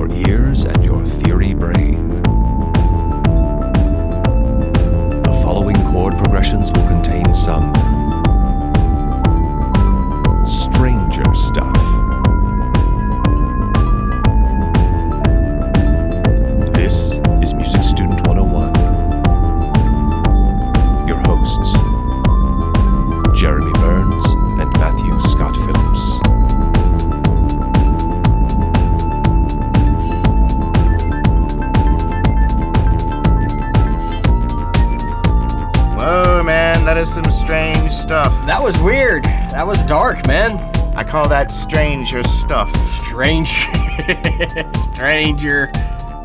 your ears and your theory brain. The following chord progressions will contain some stranger stuff. This is Music Student 101. Your hosts, Jeremy Burns and Matthew Scott Phillips. Whoa, man, that is some strange stuff. That was weird. That was dark, man. I call that stranger stuff. Stranger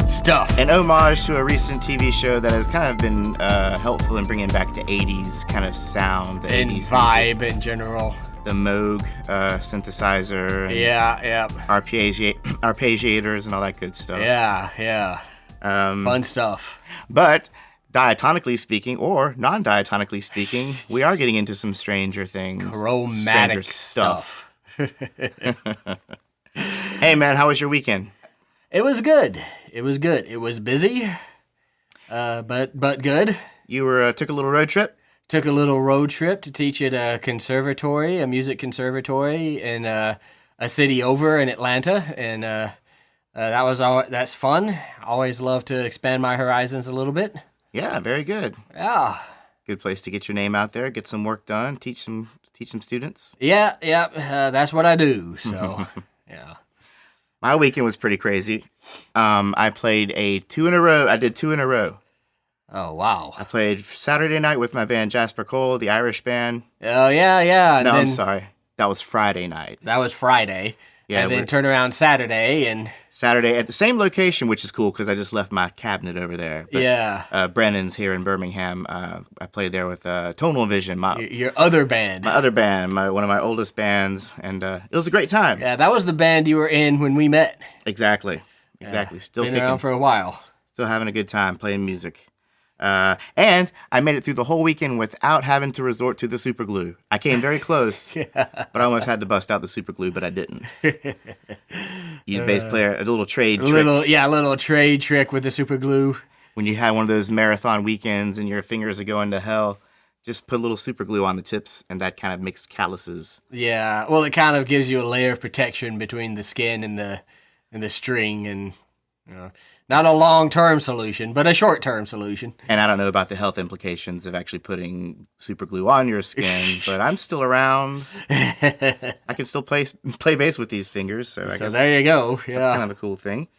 stuff. An homage to a recent TV show that has kind of been helpful in bringing back the 80s kind of sound. The And 80s vibe music. in general. The Moog synthesizer. And Yeah. arpeggiators and all that good stuff. Yeah. Fun stuff. But diatonically speaking, or non-diatonically speaking, we are getting into some stranger things. Chromatic Stranger stuff. Hey, man, how was your weekend? It was good. It was busy, but good. You took a little road trip? Took a little road trip to teach at a conservatory, a music conservatory in a city over in Atlanta, and that's fun. Always love to expand my horizons a little bit. Yeah, very good. Yeah. Good place to get your name out there, get some work done, teach some students. Yeah, that's what I do. So, yeah. My weekend was pretty crazy. I played two in a row. I did 2 in a row. Oh, wow. I played Saturday night with my band Jasper Cole, the Irish band. Oh, yeah. No, I'm sorry. That was Friday night. That was Friday. Yeah, and then turn around Saturday and... Saturday at the same location, which is cool because I just left my cabinet over there. But, yeah. Brennan's here in Birmingham. I played there with Tonal Vision, Your other band. my other band, one of my oldest bands, and it was a great time. Yeah, that was the band you were in when we met. Exactly. Still Been kicking. around for a while. Still having a good time playing music. And I made it through the whole weekend without having to resort to the super glue. I came very close, but I almost had to bust out the super glue, but I didn't. You bass player, a little trade trick. A little trade trick with the super glue. When you have one of those marathon weekends and your fingers are going to hell, just put a little super glue on the tips, and that kind of makes calluses. Yeah, well, it kind of gives you a layer of protection between the skin and the string, and not a long-term solution, but a short-term solution. And I don't know about the health implications of actually putting super glue on your skin, but I'm still around. I can still play bass with these fingers, so I guess there you go. Yeah. that's kind of a cool thing.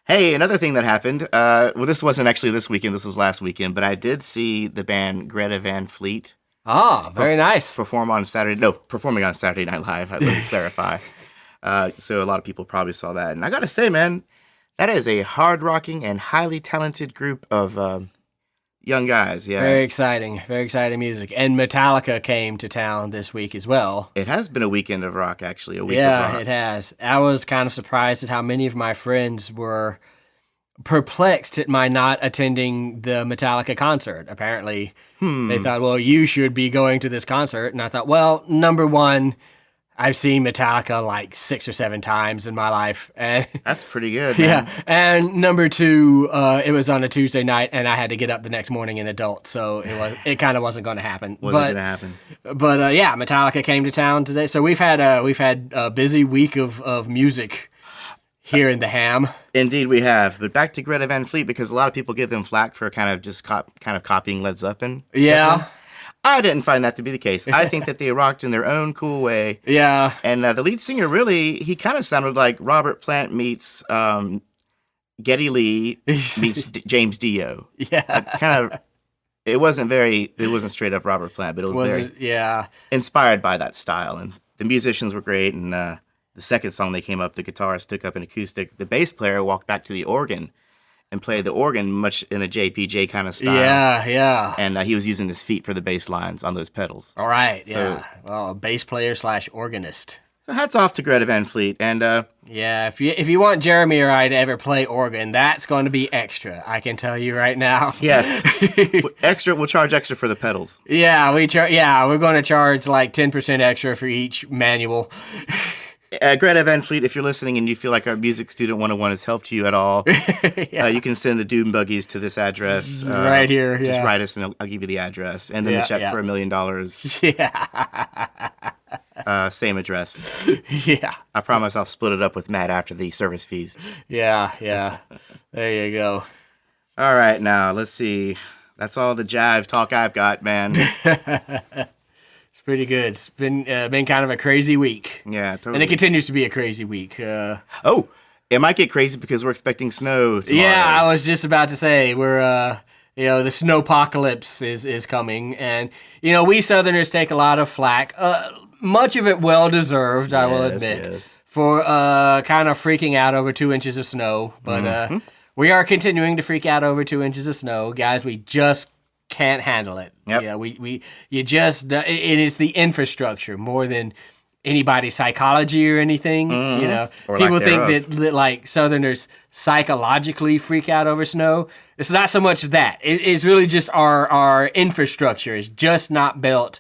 Hey, another thing that happened, well, this wasn't actually this weekend, this was last weekend, but I did see the band Greta Van Fleet. Ah, very nice. Performing on Saturday Night Live, let me clarify. So a lot of people probably saw that. And I gotta say, man, that is a hard-rocking and highly talented group of young guys. Yeah, Very exciting music. And Metallica came to town this week as well. it has been a weekend of rock, actually. A week of Yeah, rock. it has. I was kind of surprised at how many of my friends were perplexed at my not attending the Metallica concert. Apparently, they thought, well, you should be going to this concert. And I thought, well, number one, I've seen Metallica like 6 or 7 times in my life. And That's pretty good, man. yeah. And number two, it was on a Tuesday night and I had to get up the next morning in adult. So it kind of wasn't going to happen. Wasn't going to happen. But yeah, Metallica came to town today. So we've had a busy week of music here in the Ham. Indeed, we have. But back to Greta Van Fleet, because a lot of people give them flack for kind of just copying Led Zeppelin. Yeah. I didn't find that to be the case. I think that they rocked in their own cool way. Yeah. And the lead singer he kind of sounded like Robert Plant meets Geddy Lee meets James Dio. Yeah. It wasn't straight up Robert Plant, but it was very yeah. inspired by that style. And the musicians were great. And the second song they came up, the guitarist took up an acoustic. The bass player walked back to the organ and played the organ much in a JPJ kind of style. Yeah. And he was using his feet for the bass lines on those pedals. All right. So- Yeah. Well, bass player / organist. So hats off to Greta Van Fleet. And Yeah. If you want Jeremy or I to ever play organ, that's going to be extra. I can tell you right now. yes, we'll charge extra for the pedals. Yeah. We're going to charge like 10% extra for each manual. Greta Van Fleet, if you're listening and you feel like our Music Student 101 has helped you at all, you can send the Doom Buggies to this address. Right here, yeah. Just write us and I'll give you the address. And then the check for $1 million. Yeah. Same address. Yeah. I promise I'll split it up with Matt after the service fees. Yeah. There you go. All right, now, let's see. That's all the jive talk I've got, man. It's pretty good. It's been kind of a crazy week. Yeah, totally. And it continues to be a crazy week. Oh, it might get crazy because we're expecting snow tomorrow. Yeah, I was just about to say, we're, the snowpocalypse is coming. And, we Southerners take a lot of flack, much of it well-deserved, I will admit, for kind of freaking out over 2 inches of snow. But we are continuing to freak out over 2 inches of snow. Guys, we just can't handle it. Yep. Yeah, it is the infrastructure more than anybody's psychology or anything. Or people lack think that like Southerners psychologically freak out over snow. It's not so much that. It's really just our infrastructure is just not built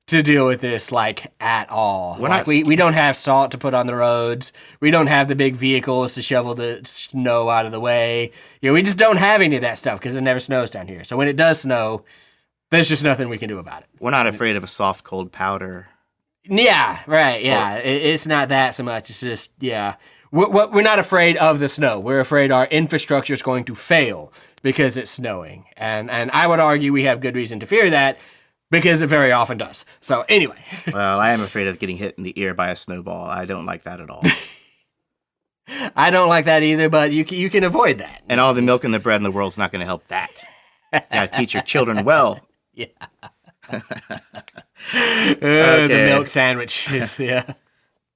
to deal with this at all. We don't have salt to put on the roads. We don't have the big vehicles to shovel the snow out of the way. We just don't have any of that stuff because it never snows down here. So when it does snow, there's just nothing we can do about it. We're not afraid of a soft, cold powder. Yeah, right, yeah. It's not that so much. It's just, We're not afraid of the snow. We're afraid our infrastructure is going to fail because it's snowing. And I would argue we have good reason to fear that, because it very often does. So anyway. Well, I am afraid of getting hit in the ear by a snowball. I don't like that at all. I don't like that either, but you can avoid that. And all the milk and the bread in the world's not going to help that. You got to teach your children well. Yeah. Okay. The milk sandwich is, yeah.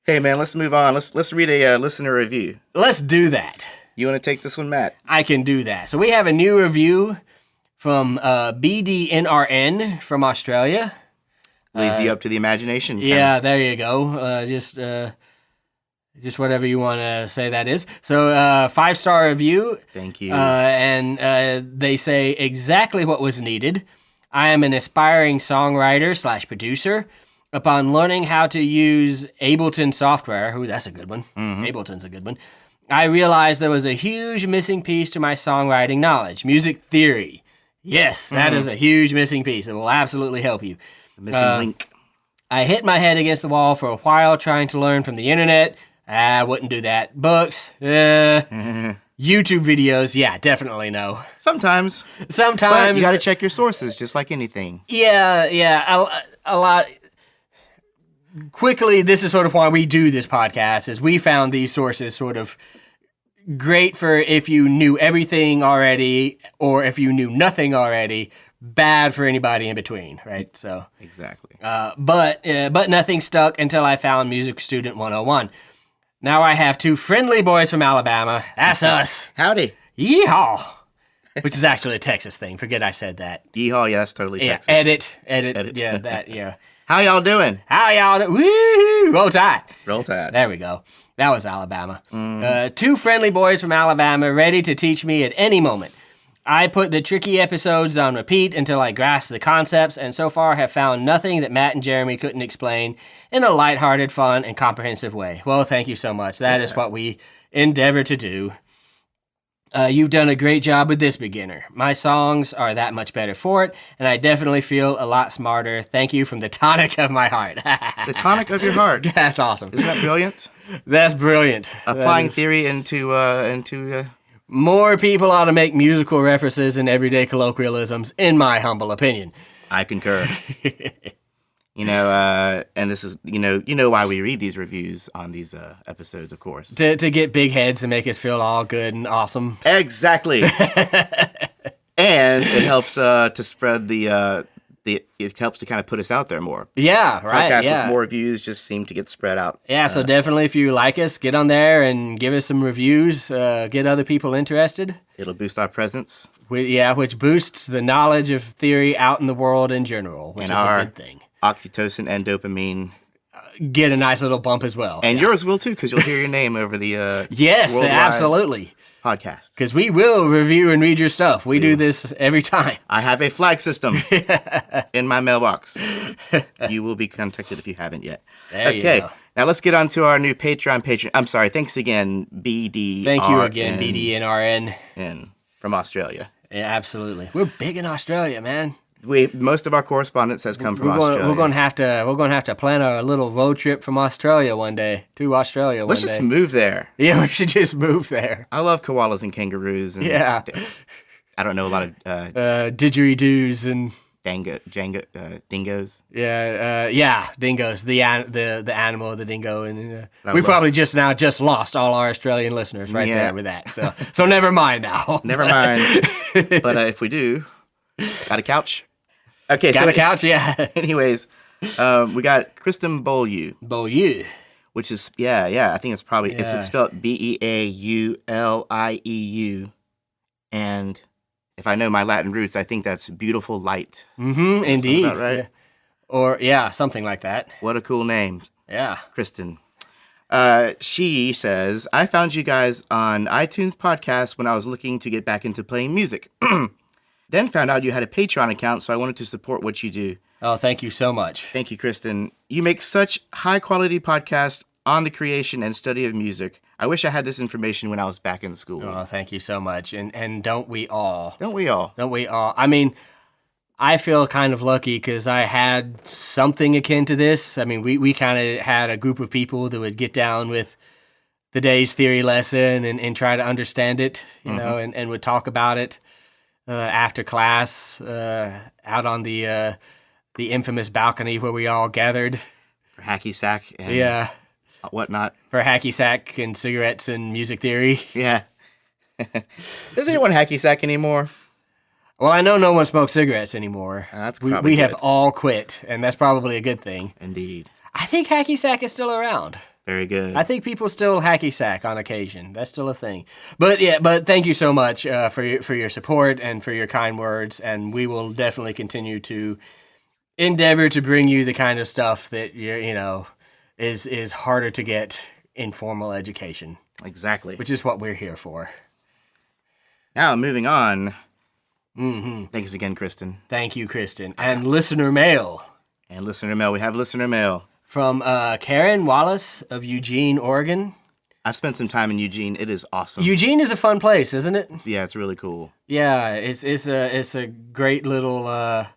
Hey, man, let's move on. Let's read a listener review. Let's do that. You want to take this one, Matt? I can do that. So we have a new review from BDNRN from Australia. Leads you up to the imagination. Yeah, there you go. Just whatever you want to say that is. So 5-star review. Thank you. And they say exactly what was needed. I am an aspiring songwriter / producer. Upon learning how to use Ableton software, that's a good one. Ableton's a good one. I realized there was a huge missing piece to my songwriting knowledge: music theory. Yes, that is a huge missing piece. It will absolutely help you. The missing link. I hit my head against the wall for a while trying to learn from the internet. I wouldn't do that. Books, YouTube videos, yeah, definitely no. Sometimes. But you got to check your sources, just like anything. Yeah, a lot. Quickly, this is sort of why we do this podcast, is we found these sources sort of great for if you knew everything already or if you knew nothing already, bad for anybody in between, right? So exactly. But nothing stuck until I found Music Student 101. Now I have 2 friendly boys from Alabama. That's us. Howdy. Yeehaw. Which is actually a Texas thing. Forget I said that. Yeehaw, yeah, that's totally Texas. Edit. Yeah, that, yeah. How y'all doing? Woo! Roll Tide. Roll Tide. There we go. That was Alabama. 2 friendly boys from Alabama ready to teach me at any moment. I put the tricky episodes on repeat until I grasp the concepts, and so far have found nothing that Matt and Jeremy couldn't explain in a lighthearted, fun, and comprehensive way. Well, thank you so much. That is what we endeavor to do. You've done a great job with this beginner. My songs are that much better for it, and I definitely feel a lot smarter. Thank you from the tonic of my heart. The tonic of your heart. That's awesome. Isn't that brilliant? That's brilliant. Applying theory into more people ought to make musical references in everyday colloquialisms, in my humble opinion. I concur. And this is, you know why we read these reviews on these episodes, of course. To get big heads and make us feel all good and awesome. Exactly. And it helps to spread it helps to kind of put us out there more. Yeah, right. Podcasts with more reviews just seem to get spread out. Yeah, so definitely if you like us, get on there and give us some reviews, get other people interested. It'll boost our presence. Which boosts the knowledge of theory out in the world in general, which is a good thing. Oxytocin and dopamine get a nice little bp as well. And yours will too, because you'll hear your name over the yes, worldwide. absolutely. podcast. Because we will review and read your stuff. We do this every time. I have a flag system in my mailbox. You will be contacted if you haven't yet. There you go. Now let's get on to our new Patreon patron. I'm sorry. Thanks again, BD. Thank you again, BDNRN. From Australia. Yeah, absolutely. We're big in Australia, man. Most of our correspondence has come from Australia. We're gonna have to plan a little road trip from Australia one day to Australia. Let's just move there. Yeah, we should just move there. I love koalas and kangaroos. And yeah. I don't know a lot of didgeridoos and dingoes. Yeah, dingoes. The animal, the dingo, and we probably just lost all our Australian listeners there with that. So never mind now. Never mind. But if we do, got a couch. Okay, got a couch. Yeah. Anyways, we got Kristin Beaulieu. Beaulieu. Which is I think it's probably it's spelled Beaulieu, and if I know my Latin roots, I think that's beautiful light. Mm-hmm. Indeed. About right? Or something like that. What a cool name. Yeah. Kristin. She says, I found you guys on iTunes podcast when I was looking to get back into playing music. Then found out you had a Patreon account, so I wanted to support what you do. Oh, thank you so much. Thank you, Kristin. You make such high-quality podcasts on the creation and study of music. I wish I had this information when I was back in school. Oh, thank you so much. And don't we all? Don't we all? Don't we all? I mean, I feel kind of lucky because I had something akin to this. I mean, we kind of had a group of people that would get down with the day's theory lesson and try to understand it, you know, and would talk about it. After class, out on the infamous balcony where we all gathered for hacky sack and whatnot. For hacky sack and cigarettes and music theory. Yeah. Does anyone hacky sack anymore? Well, I know no one smokes cigarettes anymore. That's we have all quit, and that's probably a good thing. Indeed. I think hacky sack is still around. Very good. I think people still hacky sack on occasion. That's still a thing. But thank you so much for your support and for your kind words, and we will definitely continue to endeavor to bring you the kind of stuff that is harder to get in formal education. Exactly. Which is what we're here for. Now, moving on. Mm-hmm. Thanks again, Kristin. Thank you, Kristin. And listener mail. We have listener mail. From Karen Wallace of Eugene, Oregon. I've spent some time in Eugene. It is awesome. Eugene is a fun place, isn't it? Yeah, it's really cool. Yeah, it's a great little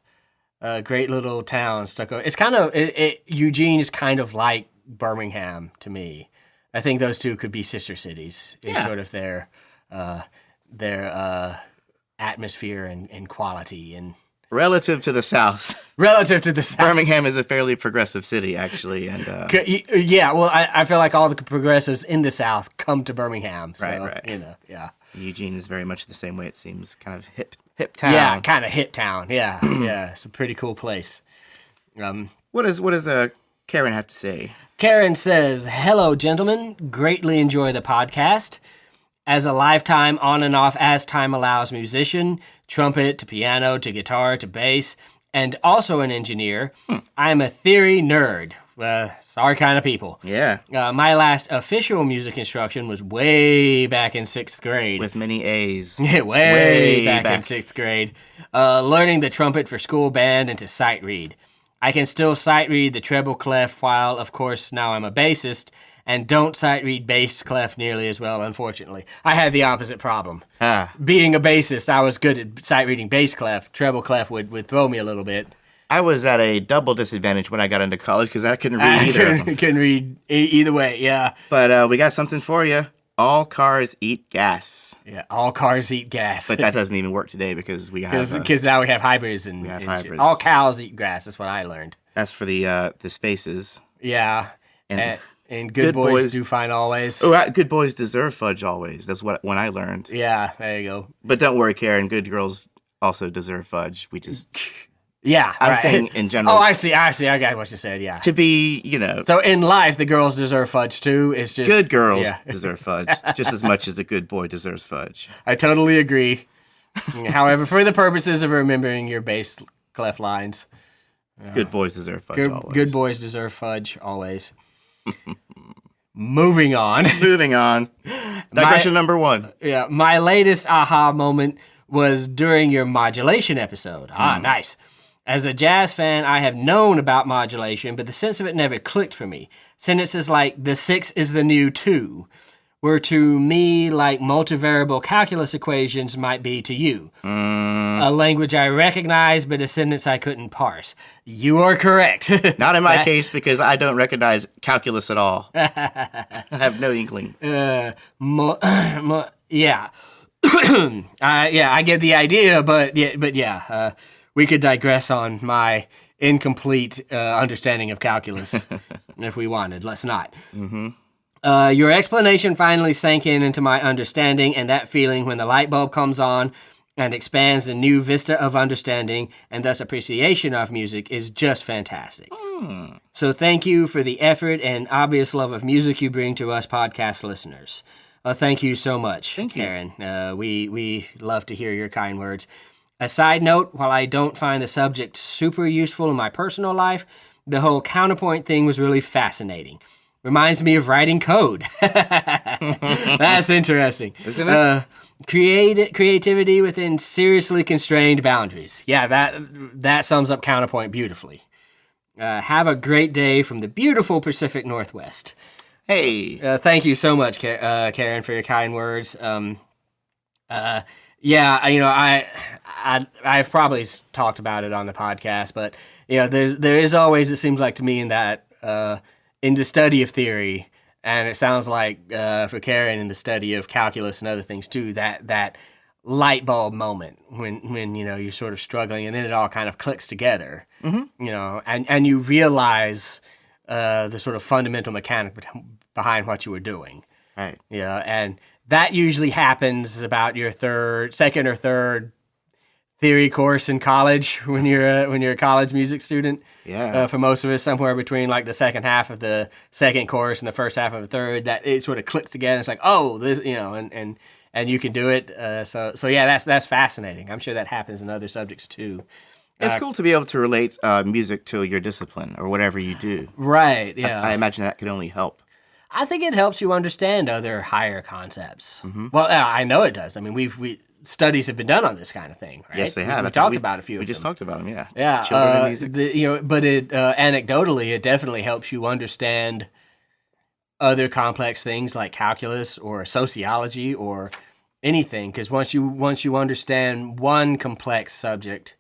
town stuck over. It's kind of Eugene is kind of like Birmingham to me. I think those two could be sister cities in sort of their atmosphere and quality and. Relative to the South. Birmingham is a fairly progressive city, actually. And yeah, well, I feel like all the progressives in the South come to Birmingham. So, right. Yeah. Eugene is very much the same way, it seems. Kind of hip town. Yeah, kind of hip town. Yeah, yeah. It's a pretty cool place. What does Karen have to say? Karen says, "Hello, gentlemen. Greatly enjoy the podcast. As a lifetime on and off as time allows musician, trumpet to piano to guitar to bass, and also an engineer, I am a theory nerd. Sorry kind of people. Yeah. My last official music instruction was way back in 6th grade. With many A's. way back in 6th grade. Learning the trumpet for school band and to sight read. I can still sight read the treble clef while, of course, now I'm a bassist, and don't sight read bass clef nearly as well, unfortunately. I had the opposite problem. Being a bassist, I was good at sight reading bass clef. Treble clef would throw me a little bit. I was at a double disadvantage when I got into college because I couldn't read either of them. Couldn't read either way, yeah. But we got something for you. All cars eat gas. Yeah, all cars eat gas. But that doesn't even work today because we have... Because now we have hybrids and... hybrids. All cows eat grass, that's what I learned. That's for the spaces. Yeah, and good boys do fine always. Oh, good boys deserve fudge always. That's when I learned. Yeah, there you go. But don't worry, Karen. Good girls also deserve fudge. We just... Yeah, I'm saying in general. Oh, I see. I got what you said, yeah. To be, So in life, the girls deserve fudge too. It's just... Good girls deserve fudge just as much as a good boy deserves fudge. I totally agree. However, for the purposes of remembering your bass clef lines... Good boys deserve fudge always. Good boys deserve fudge always. Moving on. Digression number 1. Yeah, my latest aha moment was during your modulation episode. Nice. As a jazz fan, I have known about modulation, but the sense of it never clicked for me. Sentences like, the 6 is the new 2, were to me like multivariable calculus equations might be to you. A language I recognize, but a sentence I couldn't parse. You are correct. Not in my case, because I don't recognize calculus at all. I have no inkling. Yeah. Yeah, I get the idea, but we could digress on my incomplete understanding of calculus if we wanted. Let's not. Your explanation finally sank into my understanding, and that feeling when the light bulb comes on and expands a new vista of understanding and thus appreciation of music is just fantastic. So thank you for the effort and obvious love of music you bring to us podcast listeners. Thank you so much, Karen. We love to hear your kind words. A side note, while I don't find the subject super useful in my personal life, the whole counterpoint thing was really fascinating. Reminds me of writing code. That's interesting. Isn't it? Creativity within seriously constrained boundaries. Yeah, that sums up counterpoint beautifully. Have a great day from the beautiful Pacific Northwest. Hey. Thank you so much, Karen, for your kind words. I've probably talked about it on the podcast, but there is always, it seems like to me, in that in the study of theory, and it sounds like for Karen in the study of calculus and other things too, that light bulb moment when you're sort of struggling, and then it all kind of clicks together, and you realize the sort of fundamental mechanic behind what you were doing. Right. Yeah, and that usually happens about your second or third theory course in college when you're a college music student. Yeah. For most of us, somewhere between like the second half of the second course and the first half of the third, that it sort of clicks together. It's like, oh, this, and you can do it. So yeah, that's fascinating. I'm sure that happens in other subjects too. It's cool to be able to relate music to your discipline or whatever you do. Right. Yeah. I imagine that could only help. I think it helps you understand other higher concepts. Well, I know it does. I mean, studies have been done on this kind of thing, right? Yes, they have. We talked about a few. We just talked about them, yeah. Yeah. Children and music. But it anecdotally, it definitely helps you understand other complex things like calculus or sociology or anything. Because once you understand one complex subject,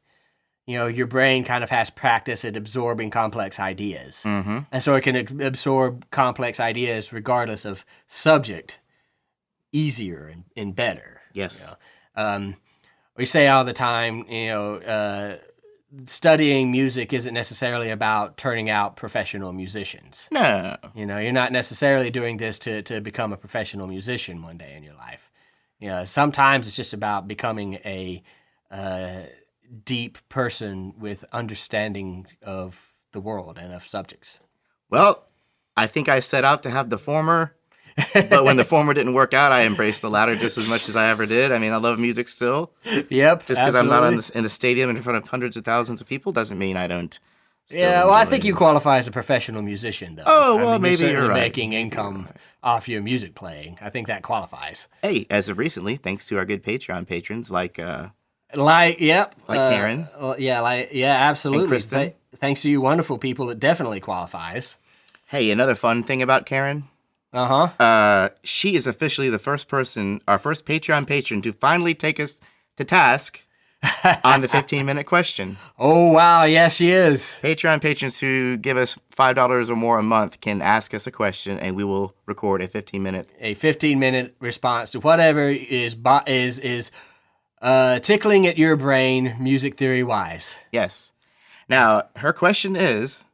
your brain kind of has practice at absorbing complex ideas. And so it can absorb complex ideas regardless of subject easier and better. Yes. We say all the time, studying music isn't necessarily about turning out professional musicians. No. You're not necessarily doing this to become a professional musician one day in your life. Sometimes it's just about becoming a deep person with understanding of the world and of subjects. Well, I think I set out to have the former, but when the former didn't work out, I embraced the latter just as much as I ever did. I mean, I love music still. Yep, just because I'm not in a stadium in front of hundreds of thousands of people doesn't mean I don't. Yeah, well, I think you qualify as a professional musician, though. Oh, well, maybe you're right. Making income off your music playing. I think that qualifies. Hey, as of recently, thanks to our good Patreon patrons like Karen. Absolutely. And Kristin. Thanks to you wonderful people, it definitely qualifies. Hey, another fun thing about Karen. She is officially our first Patreon patron to finally take us to task on the 15-minute question. Oh, wow. Yes, she is. Patreon patrons who give us $5 or more a month can ask us a question, and we will record a 15-minute response to whatever is tickling at your brain, music theory-wise. Yes. Now, her question is...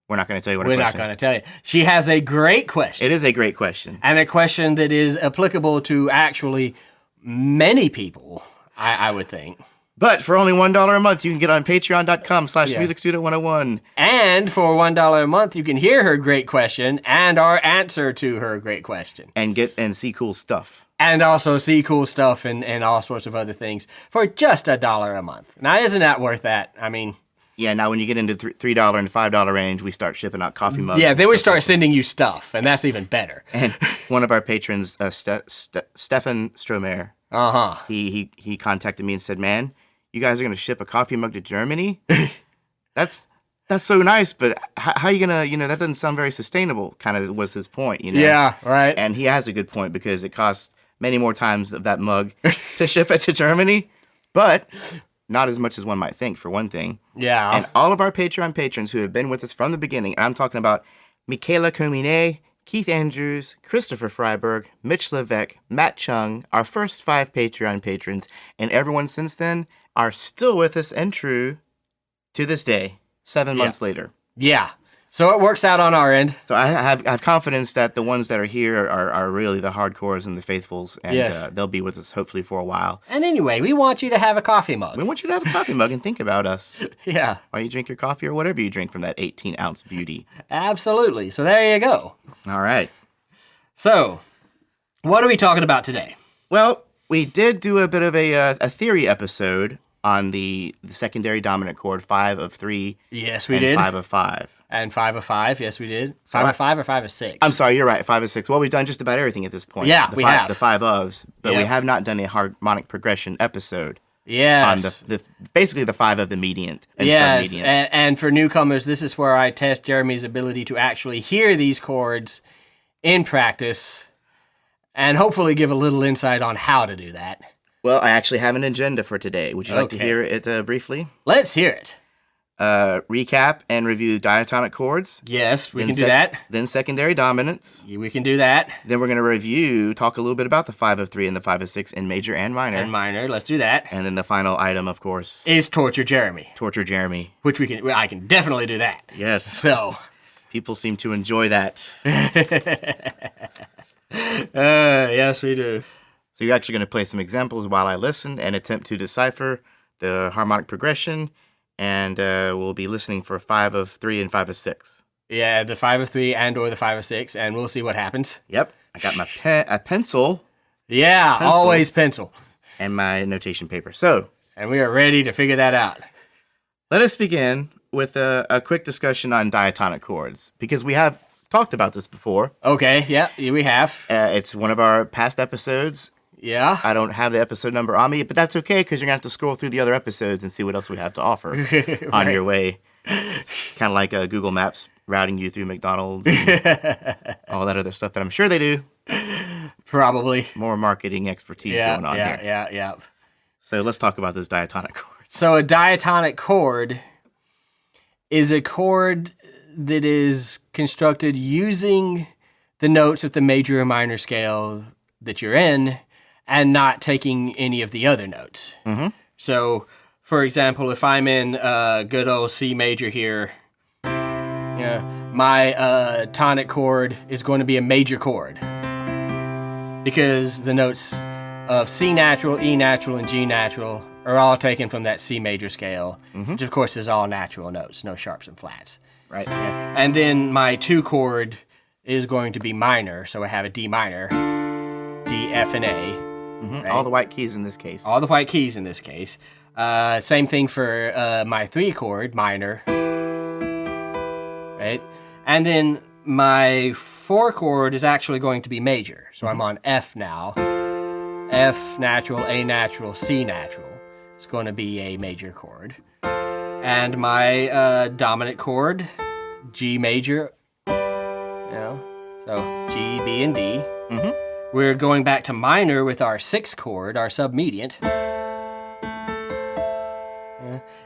We're not going to tell you what her question is. We're not going to tell you. She has a great question. It is a great question. And a question that is applicable to actually many people, I would think. But for only $1 a month, you can get on patreon.com/musicstudent101. And for $1 a month, you can hear her great question and our answer to her great question. And see cool stuff. And also see cool stuff and all sorts of other things for just $1 a month. Now, isn't that worth that? I mean... Yeah, now when you get into $3 and $5 range, we start shipping out coffee mugs. Yeah, and then we stuff start sending you stuff, and that's even better. And one of our patrons, Stefan Stromer, he contacted me and said, "Man, you guys are gonna ship a coffee mug to Germany? That's so nice, but how are you gonna? That doesn't sound very sustainable." Kind of was his point, Yeah, right. And he has a good point because it costs many more times of that mug to ship it to Germany, but not as much as one might think, for one thing. Yeah. And all of our Patreon patrons who have been with us from the beginning, and I'm talking about Michaela Comine, Keith Andrews, Christopher Freiberg, Mitch Levesque, Matt Chung, our first 5 Patreon patrons, and everyone since then are still with us and true to this day, 7 months later. Yeah. So it works out on our end. So I have confidence that the ones that are here are really the hardcores and the faithfuls, and they'll be with us hopefully for a while. And anyway, we want you to have a coffee mug. We want you to have a coffee mug and think about us. Yeah. While you drink your coffee or whatever you drink from that 18-ounce beauty. Absolutely. So there you go. All right. So, what are we talking about today? Well, we did do a bit of a theory episode on the secondary dominant chord, 5 of 3. Yes, we did. 5 of 5. And 5 of 5, yes, we did. 5 of 5 or 5 of 6? I'm sorry, you're right, 5 of 6. Well, we've done just about everything at this point. Yeah, we have. The 5 ofs, but we have not done a harmonic progression episode. Yes. On basically the 5 of the mediant and submediant. And for newcomers, this is where I test Jeremy's ability to actually hear these chords in practice and hopefully give a little insight on how to do that. Well, I actually have an agenda for today. Would you like to hear it briefly? Let's hear it. Recap and review diatonic chords. Yes, we can do that. Then secondary dominants. We can do that. Then we're going to talk a little bit about the 5 of 3 and the 5 of 6 in major and minor. Let's do that. And then the final item, of course, is Torture Jeremy. Torture Jeremy. Which I can definitely do that. Yes. So. People seem to enjoy that. Yes, we do. So you're actually going to play some examples while I listen and attempt to decipher the harmonic progression. And we'll be listening for 5 of 3 and 5 of 6. Yeah, the 5 of 3 and or the 5 of 6, and we'll see what happens. Yep. I got my pencil. Yeah, always pencil. And my notation paper. And we are ready to figure that out. Let us begin with a quick discussion on diatonic chords, because we have talked about this before. Okay, yeah, we have. It's one of our past episodes. Yeah. I don't have the episode number on me, but that's okay, because you're going to have to scroll through the other episodes and see what else we have to offer on your way. It's kind of like Google Maps routing you through McDonald's and all that other stuff that I'm sure they do. Probably. More marketing expertise going on here. Yeah. So let's talk about those diatonic chords. So a diatonic chord is a chord that is constructed using the notes of the major or minor scale that you're in, and not taking any of the other notes. Mm-hmm. So, for example, if I'm in good old C major here, my tonic chord is going to be a major chord because the notes of C natural, E natural, and G natural are all taken from that C major scale, which of course is all natural notes, no sharps and flats. Right. Yeah. And then my 2 chord is going to be minor, so I have a D minor, D, F, and A. Right? All the white keys in this case. All the white keys in this case. Same thing for my 3 chord, minor. Right? And then my 4 chord is actually going to be major. So I'm on F now. F natural, A natural, C natural. It's going to be a major chord. And my dominant chord, G major. So G, B, and D. Mm-hmm. We're going back to minor with our 6th chord, our submediant. Yeah.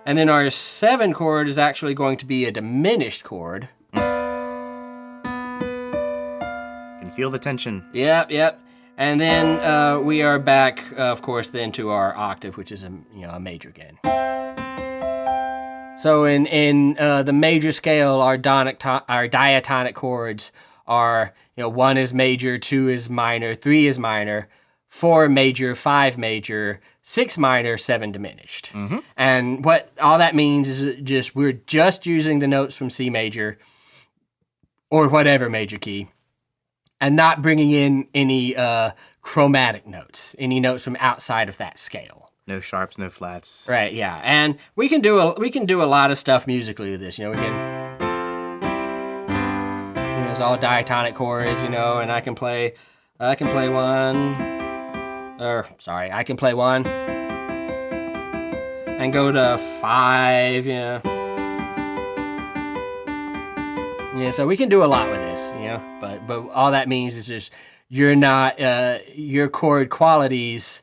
And then our 7 chord is actually going to be a diminished chord. You can feel the tension. Yep. And then we are back, of course, then to our octave, which is a major again. So in the major scale, our diatonic chords are, 1 is major, 2 is minor, 3 is minor, 4 major, 5 major, 6 minor, 7 diminished. Mm-hmm. And what all that means is we're just using the notes from C major or whatever major key, and not bringing in any chromatic notes, any notes from outside of that scale. No sharps, no flats. Right, yeah. And we can do a lot of stuff musically with this. We can, it's all diatonic chords, and I can play one, I can play one and go to 5, Yeah, so we can do a lot with this, but all that means is just you're not, your chord qualities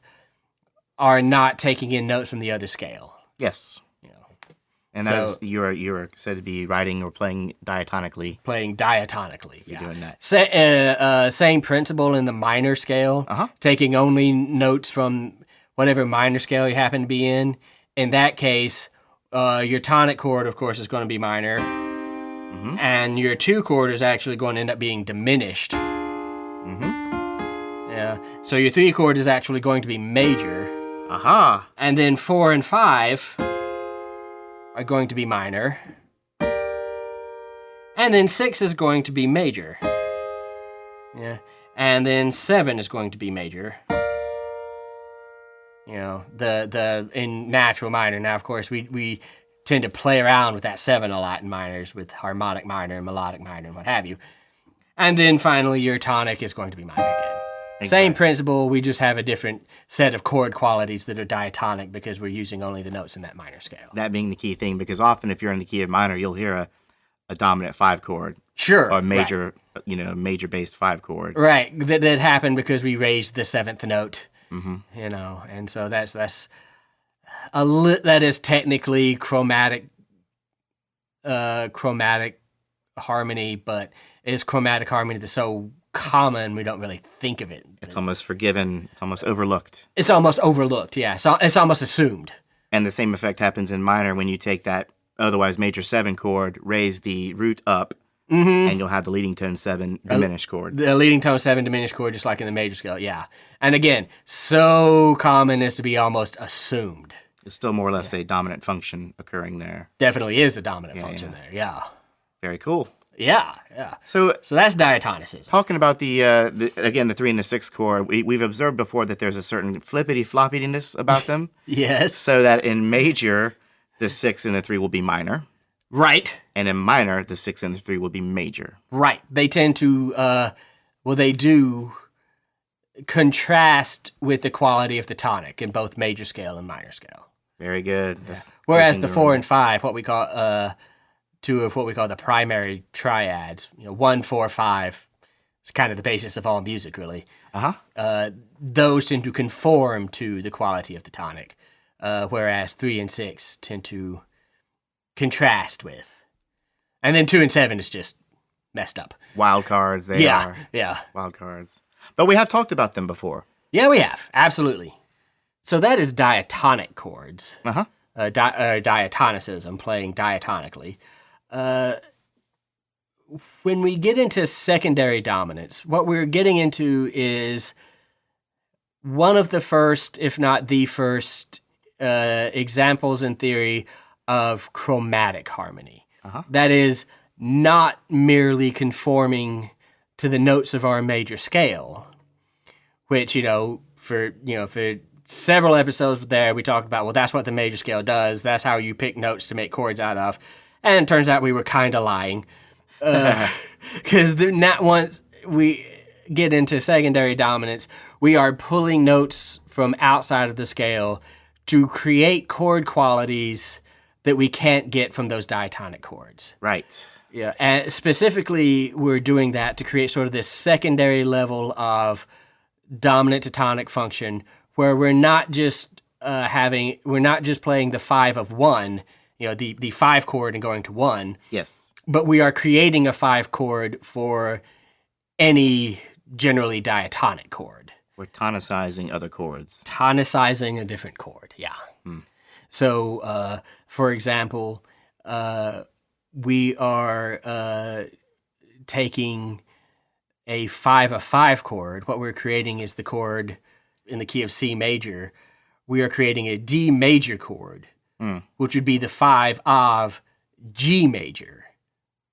are not taking in notes from the other scale. Yes. And as you're said to be writing or playing diatonically. Playing diatonically, You're doing that. Same principle in the minor scale, taking only notes from whatever minor scale you happen to be in. In that case, your tonic chord, of course, is going to be minor, and your 2 chord is actually going to end up being diminished. Yeah. So your 3 chord is actually going to be major. And then 4 and 5 are going to be minor. And then 6 is going to be major. Yeah. And then 7 is going to be major. The in natural minor. Now, of course, we tend to play around with that 7 a lot in minors with harmonic minor and melodic minor and what have you. And then finally, your tonic is going to be minor again. Exactly. Same principle, we just have a different set of chord qualities that are diatonic because we're using only the notes in that minor scale. That being the key thing, because often if you're in the key of minor, you'll hear a dominant 5 chord. Sure. Or a major, major based 5 chord. Right. That happened because we raised the 7th note. And so that is technically chromatic harmony, but it's chromatic harmony that's so common we don't really think of it. It's almost forgiven. It's almost overlooked. It's almost overlooked, yeah. So it's almost assumed. And the same effect happens in minor when you take that otherwise major 7 chord, raise the root up, and you'll have the leading tone 7 diminished chord. The leading tone 7 diminished chord, just like in the major scale, yeah. And again, so common as to be almost assumed. It's still more or less a dominant function occurring there. Definitely is a dominant function there, yeah. Very cool. Yeah. So that's diatonicism. Talking about the 3 and the 6 chord, we've observed before that there's a certain flippity-floppiness about them. Yes. So that in major, the 6 and the 3 will be minor. Right. And in minor, the 6 and the 3 will be major. Right. They tend to, they do contrast with the quality of the tonic in both major scale and minor scale. Very good. Yeah. Whereas the 4 and 5, what we call, 2 of what we call the primary triads, 1, 4, 5, is kind of the basis of all music, really. Those tend to conform to the quality of the tonic, whereas 3 and 6 tend to contrast with. And then 2 and 7 is just messed up. Wild cards, they are. Yeah. Wild cards. But we have talked about them before. Yeah, we have. Absolutely. So that is diatonic chords. Diatonicism, playing diatonically. When we get into secondary dominance, what we're getting into is one of the first, if not the first, examples in theory of chromatic harmony. That is not merely conforming to the notes of our major scale, which, for several episodes there, we talked about, well, that's what the major scale does. That's how you pick notes to make chords out of. And it turns out we were kind of lying. Because not once we get into secondary dominance, we are pulling notes from outside of the scale to create chord qualities that we can't get from those diatonic chords. Right. Yeah, and specifically, we're doing that to create sort of this secondary level of dominant to tonic function, where we're not just playing the 5 of 1, the 5 chord and going to 1. Yes. But we are creating a 5 chord for any generally diatonic chord. We're tonicizing other chords. Tonicizing a different chord, yeah. So, for example, we are taking a 5 of 5 chord. What we're creating is the chord in the key of C major. We are creating a D major chord, which would be the 5 of G major,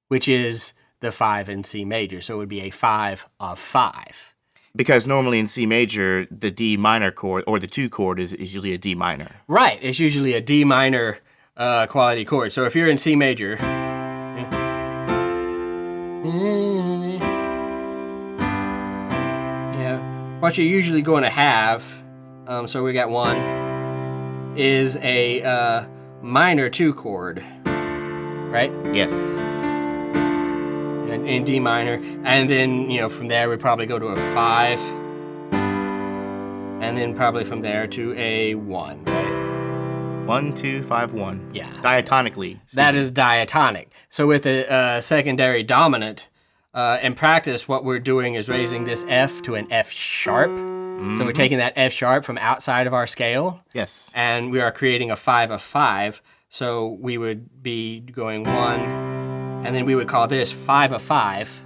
which is the 5 in C major. So it would be a 5 of 5. Because normally in C major, the D minor chord or the 2 chord is usually a D minor. Right. It's usually a D minor quality chord. So if you're in C major, what you're usually going to have, so we got 1, is a minor 2 chord, right? Yes. In D minor, and then from there we probably go to a 5, and then probably from there to a 1, right? 1, 2, 5, 1. Yeah. Diatonically. That is diatonic. So with a secondary dominant, in practice, what we're doing is raising this F to an F sharp. So we're taking that F sharp from outside of our scale. Yes. And we are creating a 5 of 5. So we would be going 1, and then we would call this 5 of 5.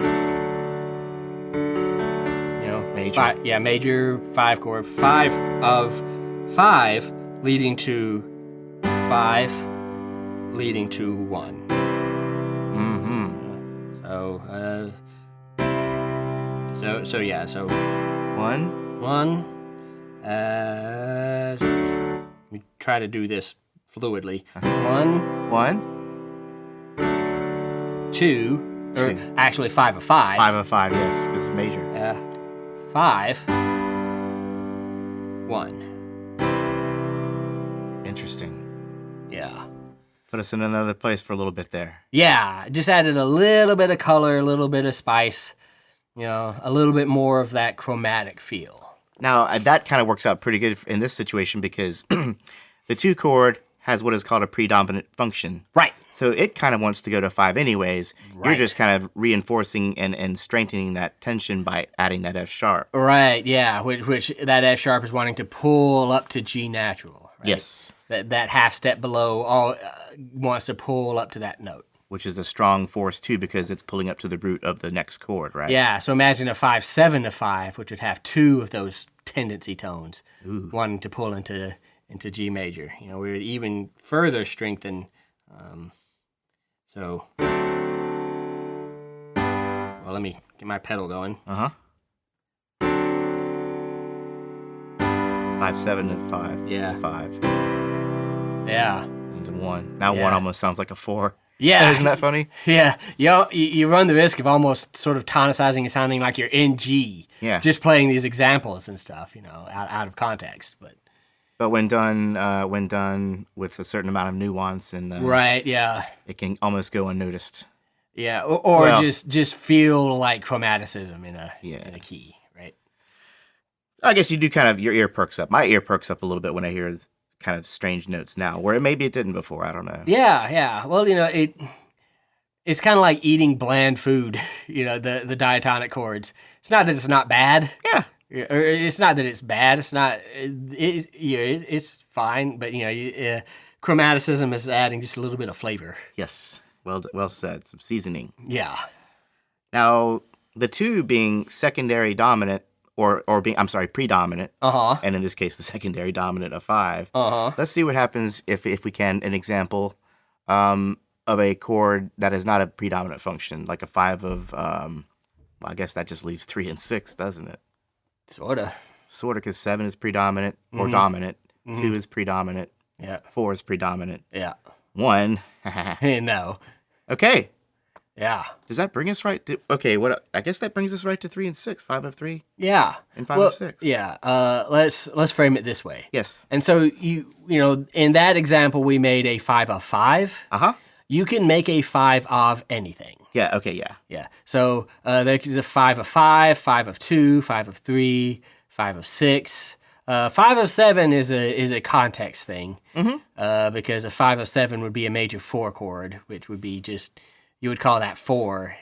Major. Major 5 chord. 5 of 5 leading to 5 leading to 1. So 1. 1. Let me try to do this fluidly. 1. 2. Or actually 5 of 5. 5 of 5, yes, because it's major. 5. 1. Interesting. Yeah. Put us in another place for a little bit there. Yeah, just added a little bit of color, a little bit of spice, a little bit more of that chromatic feel. Now, that kind of works out pretty good in this situation because the 2 chord has what is called a predominant function. Right. So it kind of wants to go to 5 anyways. Right. You're just kind of reinforcing and strengthening that tension by adding that F sharp. Right, yeah, which that F sharp is wanting to pull up to G natural. Right? Yes. That half step below wants to pull up to that note. Which is a strong force too because it's pulling up to the root of the next chord, right? Yeah, so imagine a 5/7 to 5, which would have 2 of those tendency tones wanting to pull into G major. We would even further strengthen. Well, let me get my pedal going. 5/7 to 5. Yeah. To 5. Yeah. Into 1. Now Yeah. 1 almost sounds like a 4. Yeah. Isn't that funny? Yeah. You run the risk of almost sort of tonicizing and sounding like you're in G. Yeah. Just playing these examples and stuff, out of context. But when done with a certain amount of nuance and right, yeah. it can almost go unnoticed. Yeah. Or just feel like chromaticism in a key, right? I guess you do kind of, your ear perks up. My ear perks up a little bit when I hear this kind of strange notes now, where maybe it didn't before. I don't know. Yeah. Well, it's kind of like eating bland food, the diatonic chords. It's not that it's not bad. Yeah. Or it's not that it's bad. It's not. It's fine. But chromaticism is adding just a little bit of flavor. Yes. Well said. Some seasoning. Yeah. Now the 2 being secondary dominant or being predominant. And in this case, the secondary dominant of 5. Let's see what happens if we can an example of a chord that is not a predominant function, like a 5 of. I guess that just leaves 3 and 6, doesn't it? Sorta, because 7 is predominant or dominant. 2 is predominant. Yeah. 4 is predominant. Yeah. 1. No. Okay. Yeah. Does that bring us right to? Okay. I guess that brings us right to 3 and 6. 5 of 3. Yeah. And 5 of 6. Yeah. Let's frame it this way. Yes. And so in that example, we made a 5 of 5. You can make a 5 of anything. Yeah, okay, yeah. Yeah. So there's a 5 of 5, 5 of 2, 5 of 3, 5 of 6. 5 of 7 is a context thing. Because a 5 of 7 would be a major 4 chord, which would be you would call that 4.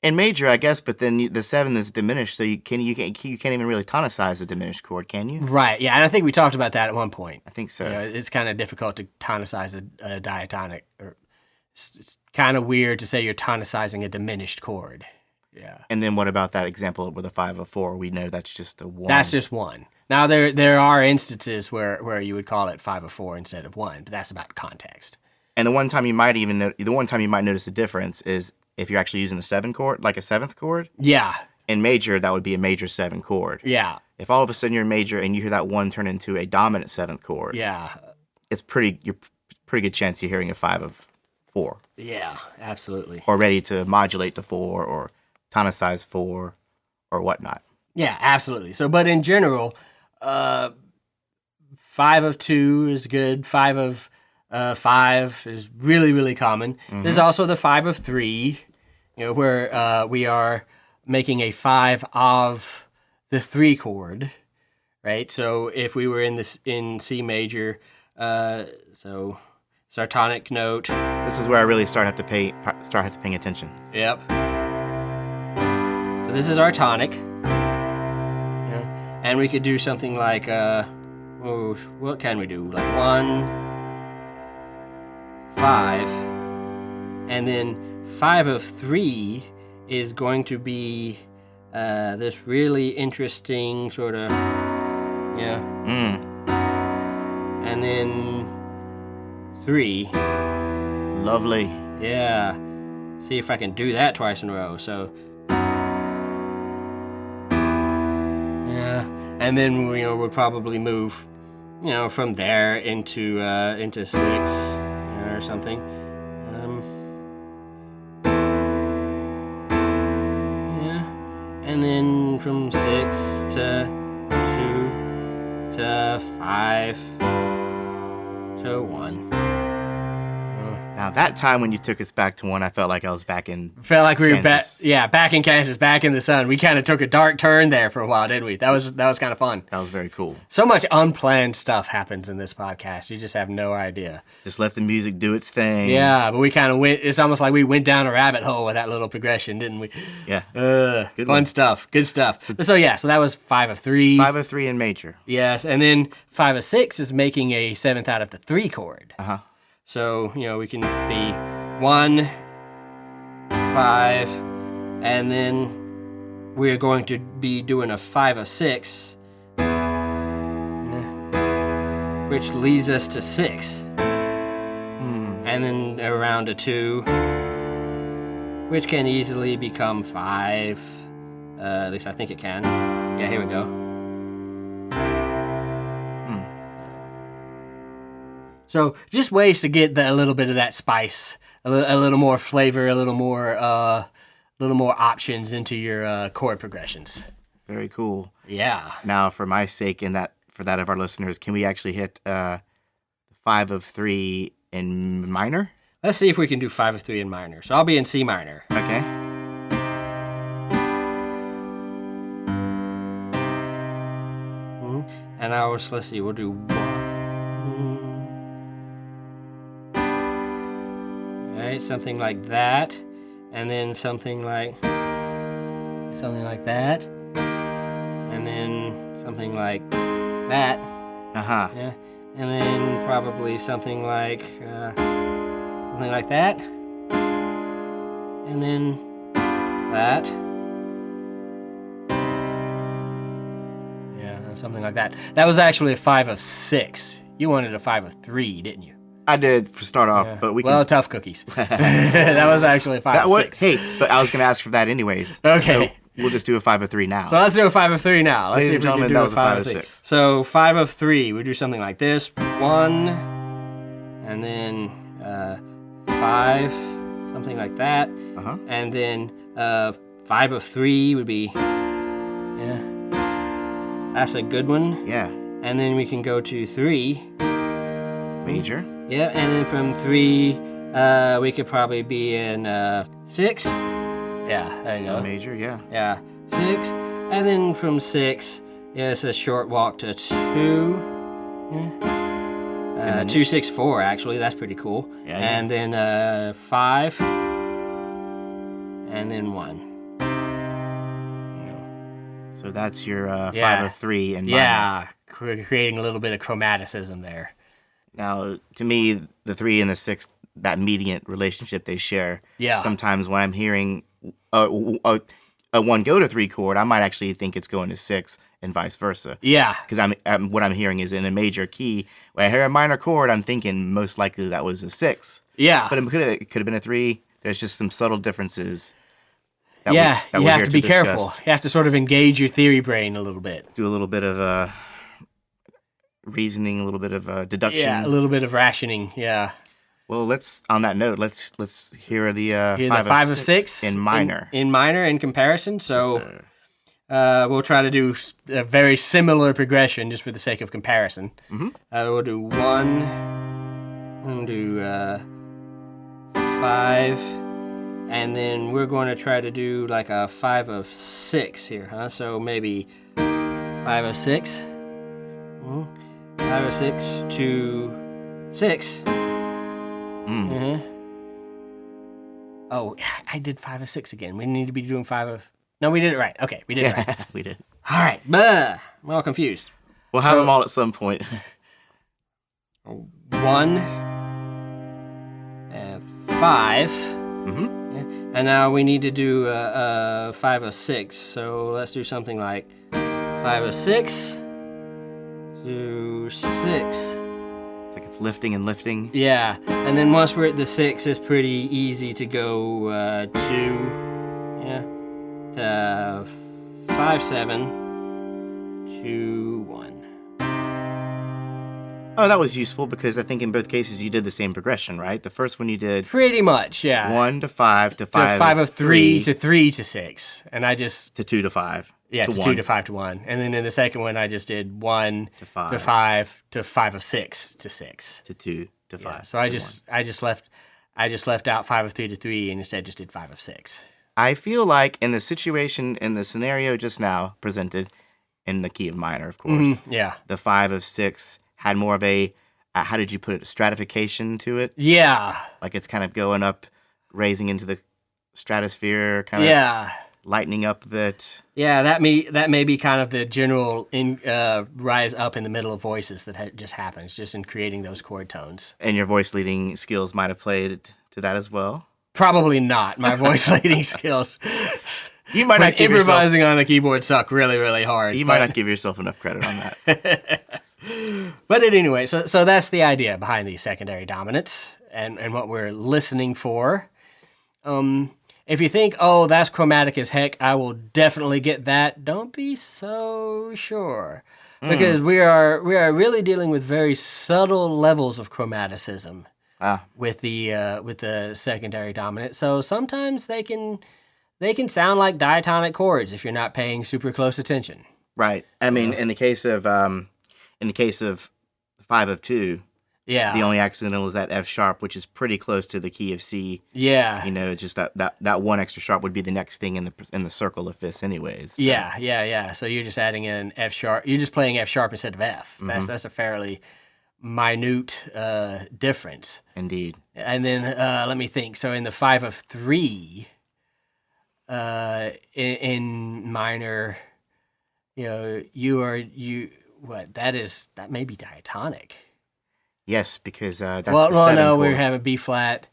In major, I guess, but then the 7 is diminished, so you can't even really tonicize a diminished chord, can you? Right, yeah, and I think we talked about that at one point. I think so. It's kind of difficult to tonicize a diatonic, or it's kind of weird to say you're tonicizing a diminished chord. Yeah. And then what about that example with a 5 of 4? We know that's just a 1. That's just 1. Now there are instances where you would call it 5 of 4 instead of 1, but that's about context. And the one time you might notice a difference is if you're actually using a 7 chord, like a 7th chord. Yeah. in major, that would be a major 7 chord. Yeah. If all of a sudden you're in major and you hear that 1 turn into a dominant 7th chord, Yeah. it's pretty good chance you're hearing a 5 of 4. Yeah, absolutely. Or ready to modulate to 4 or tonicize 4 or whatnot. Yeah, absolutely. So, but in general, 5 of 2 is good. 5 of 5 is really, really common. There's also the 5 of 3, where we are making a 5 of the 3 chord, right? So if we were in C major, so it's our tonic note. This is where I really start to paying attention. Yep. So this is our tonic. And we could do something like, what can we do? Like 1, 5, and then 5 of 3 is going to be this really interesting sort of, and then 3. Lovely. Yeah. See if I can do that twice in a row. So, yeah, and then we'll probably move, from there into 6 or something. Yeah, and then from 6 to 2 to 5 to 1. Now that time when you took us back to 1, I felt like I was back in Felt like we were back, Kansas. back in Kansas, back in the sun. We kind of took a dark turn there for a while, didn't we? That was kind of fun. That was very cool. So much unplanned stuff happens in this podcast. You just have no idea. Just let the music do its thing. Yeah, but we kind of went. It's almost like we went down a rabbit hole with that little progression, didn't we? Yeah. Good fun one. stuff. Good stuff. So that was 5 of 3. 5 of 3 in major. Yes, and then 5 of 6 is making a 7th out of the 3 chord. Uh-huh. So, we can be 1, 5, and then we're going to be doing a 5 of 6, which leads us to 6. And then around a 2, which can easily become 5. At least I think it can. Yeah, here we go. So just ways to get a little bit of that spice, a little more flavor, a little more options into your chord progressions. Very cool. Yeah. Now, for my sake and for that of our listeners, can we actually hit 5 of 3 in minor? Let's see if we can do 5 of 3 in minor. So I'll be in C minor. Okay. And let's see, we'll do 1. Right, something like that, and then something like that, and then something like that. Uh-huh. Yeah, and then probably something like that, and then that. Yeah, something like that. That was actually a 5 of 6. You wanted a 5 of 3, didn't you? I did for start off, but we can... Well, tough cookies. That was actually a 5 of 6. Hey, but I was going to ask for that anyways. Okay. So we'll just do a 5 of 3 now. So let's do a 5 of 3 now. Let's Ladies see and if we can gentlemen, do that a was a 5 of 5 of 6. 6. So 5 of 3, we do something like this. 1, and then 5, something like that. Uh-huh. And then 5 of 3 would be, that's a good one. Yeah. And then we can go to 3. Major. Yeah, and then from 3, we could probably be in 6. Yeah, there you Still go. major, yeah. Yeah, 6. And then from 6, it's a short walk to 2. 2, 6, 4, actually. That's pretty cool. Yeah, and then 5. And then 1. So that's your 5 of 3 in minor. Yeah, creating a little bit of chromaticism there. Now, to me, the 3 and the 6, that mediant relationship they share. Yeah. Sometimes when I'm hearing a 1 go to 3 chord, I might actually think it's going to 6 and vice versa. Yeah. Because what I'm hearing is in a major key. When I hear a minor chord, I'm thinking most likely that was a 6. Yeah. But it could have been a 3. There's just some subtle differences that you we're have here to be discuss. careful. You have to sort of engage your theory brain a little bit. Do a little bit of reasoning, a little bit of deduction. Yeah, a little bit of rationing. Yeah. Well, on that note, let's hear the Hear five, the 5 of of 6 in minor. In minor in comparison. So Yes, we'll try to do a very similar progression just for the sake of comparison. Mhm. We'll do 1. We'll do 5. And then we're going to try to do like a 5 of 6 here, huh? So maybe 5 of 6. 5 of 6 to 6. Oh, I did 5 of 6 again. We need to be doing 5 of... No, we did it right. Okay, we did it right. we did. All right. I'm all confused. We'll have them all at some point. 1, 5. And now we need to do 5 of 6. So let's do something like 5 of 6 to 6. It's like it's lifting and lifting. Yeah, and then once we're at the 6, it's pretty easy to go to 5, 7 to 1. Oh, that was useful because I think in both cases you did the same progression, right? The first one you did Pretty much, yeah. 1 to 5 to 5, To 5 of 3 to 3 to 6, and I just to 2 to 5. to 1. 2 to 5 to 1, and then in the second one I just did 1 to 5 to 5 to 5 of 6 to 6. to 2 to 5. Yeah, so I just left out 5 of 3 to 3 and instead just did 5 of 6. I feel like in the situation, in the scenario just now presented, in the key of minor, of course, Yeah. the 5 of 6 had more of a, how did you put it, stratification to it? Yeah. Like it's kind of going up, raising into the stratosphere, kind of Yeah. lightening up a bit. Yeah, that may be kind of the general rise up in the middle of voices that just happens just in creating those chord tones. And your voice leading skills might have played to that as well. Probably not. My voice leading skills. You might not give improvising on the keyboard suck really, really hard. You might not give yourself enough credit on that. But anyway, so that's the idea behind these secondary dominants and what we're listening for. If you think, oh, that's chromatic as heck, I will definitely get that, don't be so sure. Because we are really dealing with very subtle levels of chromaticism with the secondary dominant. So sometimes they can sound like diatonic chords if you're not paying super close attention. Right. I mean, in the case of 5 of 2, yeah, the only accidental is that F sharp, which is pretty close to the key of C. Yeah. You know, it's just that one extra sharp would be the next thing in the circle of fifths anyways. So. Yeah. So you're just adding in F sharp. You're just playing F sharp instead of F. That's a fairly minute difference. Indeed. And then let me think. So in the 5 of 3, in minor, that may be diatonic. Yes, because that's well, the 7 no, chord. we're having B flat.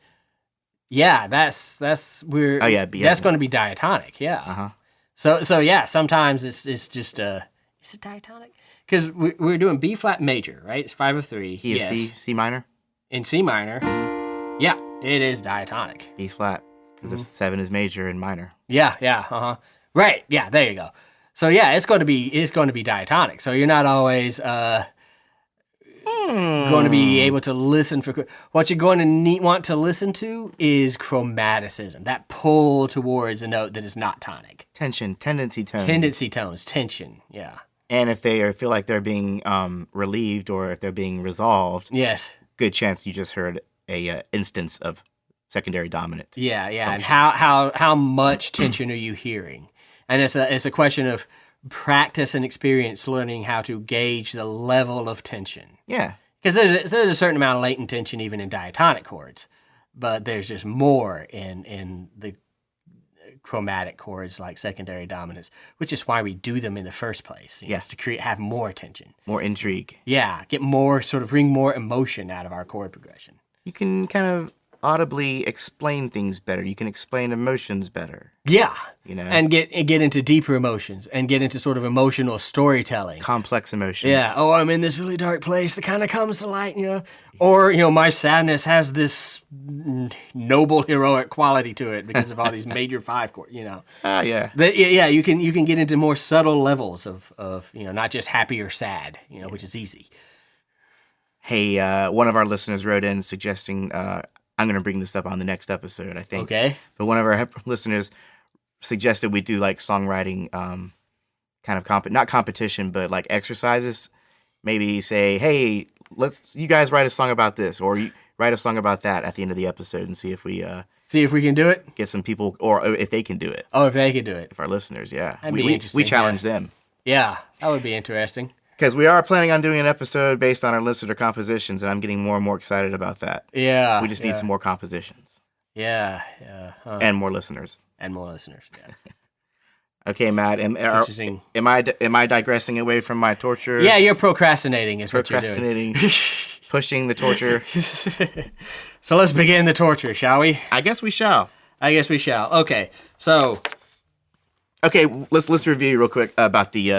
Yeah, that's going to be diatonic. Yeah. So yeah, sometimes it's just is it diatonic? Because we're doing B flat major, right? It's 5 of 3. Key of C minor. In C minor, yeah, it is diatonic. B flat, because the 7 is major and minor. Yeah. Right. Yeah. There you go. So yeah, it's going to be diatonic. So you're not always going to be able to listen for what you're going to want to listen to is chromaticism, that pull towards a note that is not tonic. Tension, tendency tones. Tension. Yeah. And if they feel like they're being relieved or if they're being resolved, yes, good chance you just heard a instance of secondary dominant. Yeah. function. And how much tension are you hearing? And it's a question of practice and experience learning how to gauge the level of tension. Yeah. Because there's a certain amount of latent tension even in diatonic chords, but there's just more in the chromatic chords like secondary dominants, which is why we do them in the first place. Yes. To have more tension. More intrigue. Yeah, bring more emotion out of our chord progression. You can kind of audibly explain things better. You can explain emotions better. Yeah. You know? And get into deeper emotions and get into sort of emotional storytelling. Complex emotions. Yeah. Oh, I'm in this really dark place that kind of comes to light, you know. Or, you know, my sadness has this noble, heroic quality to it because of all these major 5 chords, you know. Yeah. Yeah, you can get into more subtle levels of you know, not just happy or sad, you know, which is easy. Hey, one of our listeners wrote in suggesting, I'm going to bring this up on the next episode, I think. Okay. But one of our listeners suggested we do like songwriting kind of not competition, but like exercises. Maybe say, hey, you guys write a song about this, or you write a song about that at the end of the episode, and see if we can do it. Get some people, or if they can do it. Oh, if they can do it. If our listeners, yeah, That'd be interesting. We challenge them. Yeah, that would be interesting. Because we are planning on doing an episode based on our listener compositions, and I'm getting more and more excited about that. Yeah. We just need some more compositions. Yeah. And more listeners. Yeah. Okay, Matt. Am I digressing away from my torture? Yeah, you're procrastinating is what you're doing. Pushing the torture. So let's begin the torture, shall we? I guess we shall. Okay, so... Okay, let's review real quick about the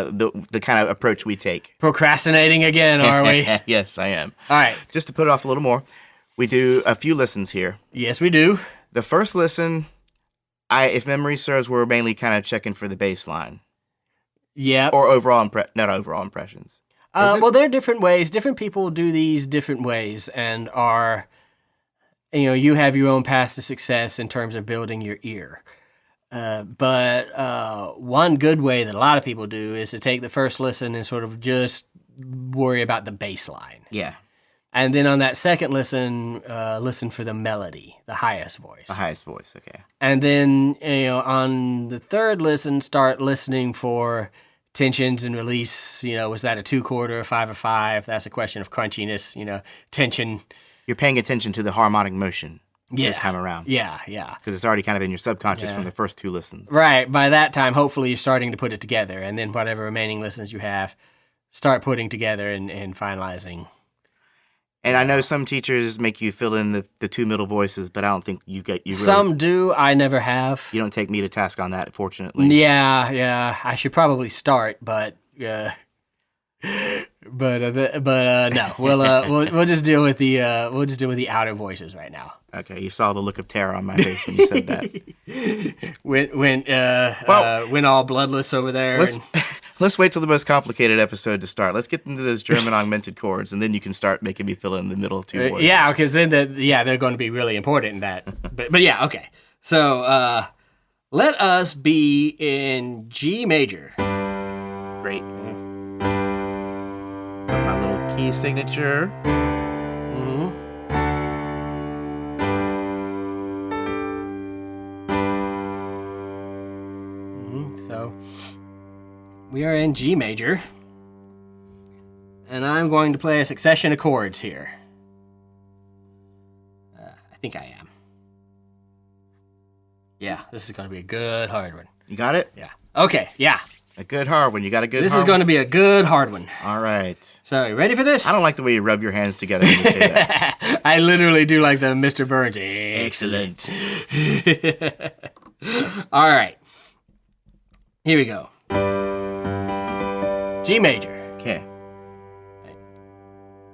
kind of approach we take. Procrastinating again, are we? Yes, I am. All right. Just to put it off a little more, we do a few listens here. Yes, we do. The first listen, if memory serves, we're mainly kind of checking for the bass line. Yeah. Or not overall impressions. Well, there are different ways. Different people do these different ways and are, you know, you have your own path to success in terms of building your ear. But one good way that a lot of people do is to take the first listen and sort of just worry about the bass line. Yeah. And then on that second listen, listen for the melody, the highest voice. The highest voice, okay. And then, you know, on the third listen, start listening for tensions and release. You know, was that a 2-chord or a 5 or 5? That's a question of crunchiness, you know, tension. You're paying attention to the harmonic motion. This time around. Yeah. Because it's already kind of in your subconscious from the first 2 listens. Right. By that time, hopefully you're starting to put it together. And then whatever remaining listens you have, start putting together and finalizing. And I know some teachers make you fill in the 2 middle voices, but I don't think you really... Some do. I never have. You don't take me to task on that, fortunately. Yeah. I should probably start, but... no, we'll just deal with the outer voices right now. Okay, you saw the look of terror on my face when you said that. When all bloodless over there. Let's wait till the most complicated episode to start. Let's get into those German augmented chords, and then you can start making me fill in the middle 2 words. Yeah, because then they're going to be really important in that. But yeah, okay. So let us be in G major. Great. My little key signature. So we are in G major, and I'm going to play a succession of chords here. I think I am. Yeah, this is going to be a good hard one. You got it? Yeah. Okay, yeah. A good hard one. You got a good This hard is going to be a good hard one. All right. So, you ready for this? I don't like the way you rub your hands together when you say that. I literally do like the Mr. Burns. Excellent. All right. Here we go. G major. Okay.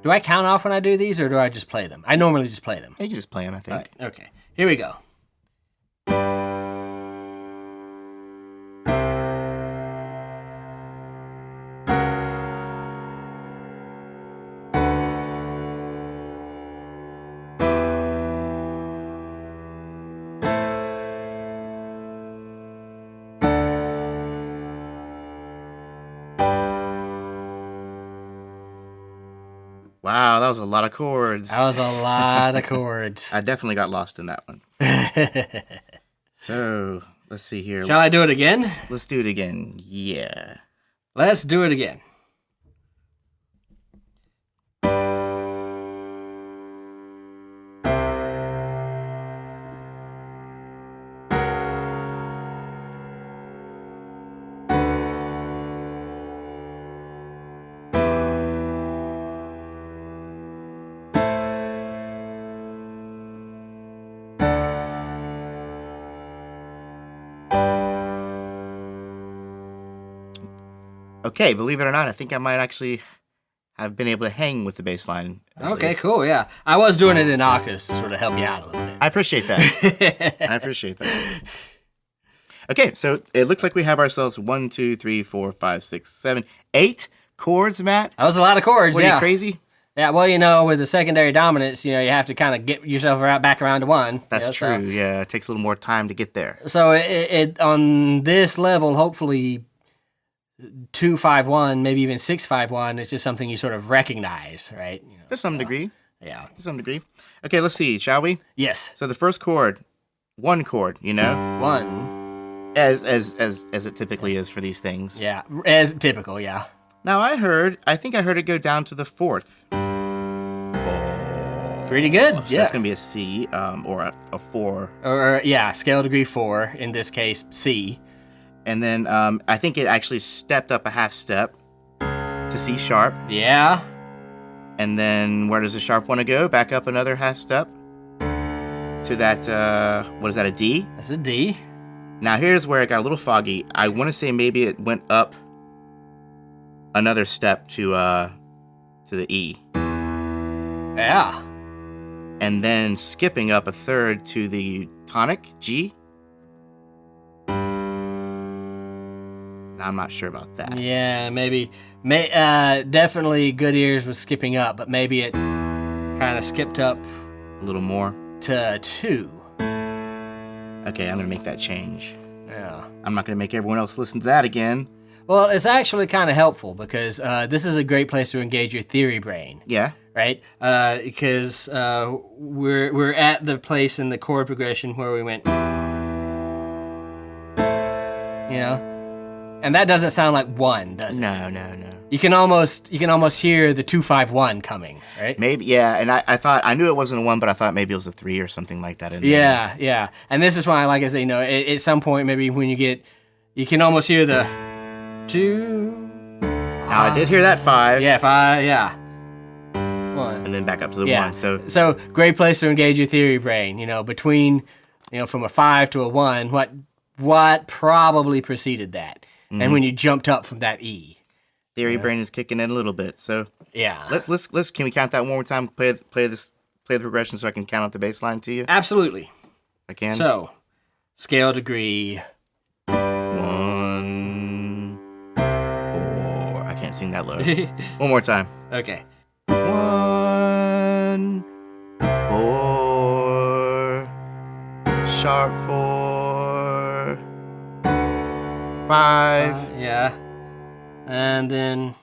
Do I count off when I do these, or do I just play them? I normally just play them. You can just play them, I think. All right, okay. Here we go. Wow, that was a lot of chords. That was a lot of chords. I definitely got lost in that one. So, let's see here. Shall I do it again? Let's do it again. Yeah. Let's do it again. Okay, believe it or not, I think I might actually have been able to hang with the bass line. at Okay, least. cool. Yeah, I was doing it in octaves to sort of help you out a little bit. I appreciate that. I appreciate that. Okay, so it looks like we have ourselves 1, 2, 3, 4, 5, 6, 7, 8 chords, Matt. That was a lot of chords. What, Yeah. are you crazy? Yeah, well, with the secondary dominance, you have to kind of get yourself back around to one. That's so- true. Yeah, it takes a little more time to get there. So it on this level, hopefully 2-5-1, maybe even 6-5-1, it's just something you sort of recognize, right? To some degree. Yeah. To some degree. Okay, let's see, shall we? Yes. So the first chord, one chord, One. as it typically is for these things. Yeah. As typical, yeah. Now I think I heard it go down to the fourth. Pretty good. So yeah. that's gonna be a C, or a 4. Or yeah, scale degree 4, in this case, C. And then I think it actually stepped up a half step to C sharp. Yeah. And then where does the sharp want to go? Back up another half step to that, what is that, a D? That's a D. Now here's where it got a little foggy. I want to say maybe it went up another step to the E. Yeah. And then skipping up a third to the tonic, G. I'm not sure about that. Yeah, maybe. Definitely good ears was skipping up, but maybe it kind of skipped up A little more. to 2. Okay, I'm going to make that change. Yeah. I'm not going to make everyone else listen to that again. Well, it's actually kind of helpful because this is a great place to engage your theory brain, Yeah. right? Because we're at the place in the chord progression where we went, and that doesn't sound like 1, does it? No. You can almost hear the 2-5-1 coming, right? Maybe, yeah. And I thought, I knew it wasn't a 1, but I thought maybe it was a 3 or something like that. In there. Yeah. And this is why, like I say, at some point, maybe when you can almost hear the 2. Now I did hear that 5. Yeah, 5. Yeah. 1. And then back up to the Yeah. 1. So great place to engage your theory brain. Between, from a 5 to a 1, what probably preceded that, and when you jumped up from that E. Theory brain is kicking in a little bit. So Yeah. let's can we count that one more time? Play the progression so I can count out the bass line to you. Absolutely. I can. So, scale degree. 1, 4. I can't sing that low. One more time. Okay. 1, 4, sharp 4, 5, Yeah. And then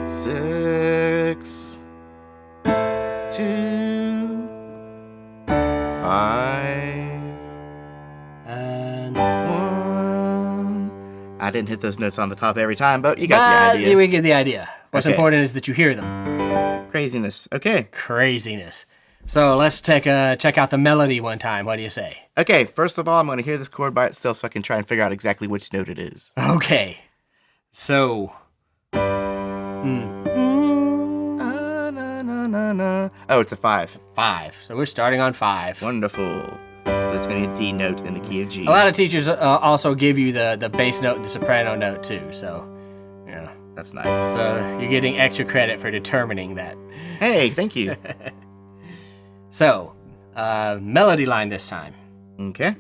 6, 2, 5, and 1. I didn't hit those notes on the top every time, but you got the idea. We get the idea. What's Okay. important is that you hear them. Craziness. Okay. Craziness. So let's check out the melody one time. What do you say? Okay, first of all, I'm going to hear this chord by itself so I can try and figure out exactly which note it is. Okay. So. Oh, it's a 5. 5. So we're starting on 5. Wonderful. So it's going to be a D note in the key of G. A lot of teachers also give you the bass note and the soprano note too. So, yeah. That's nice. So you're getting extra credit for determining that. Hey, thank you. So, melody line this time. Okay.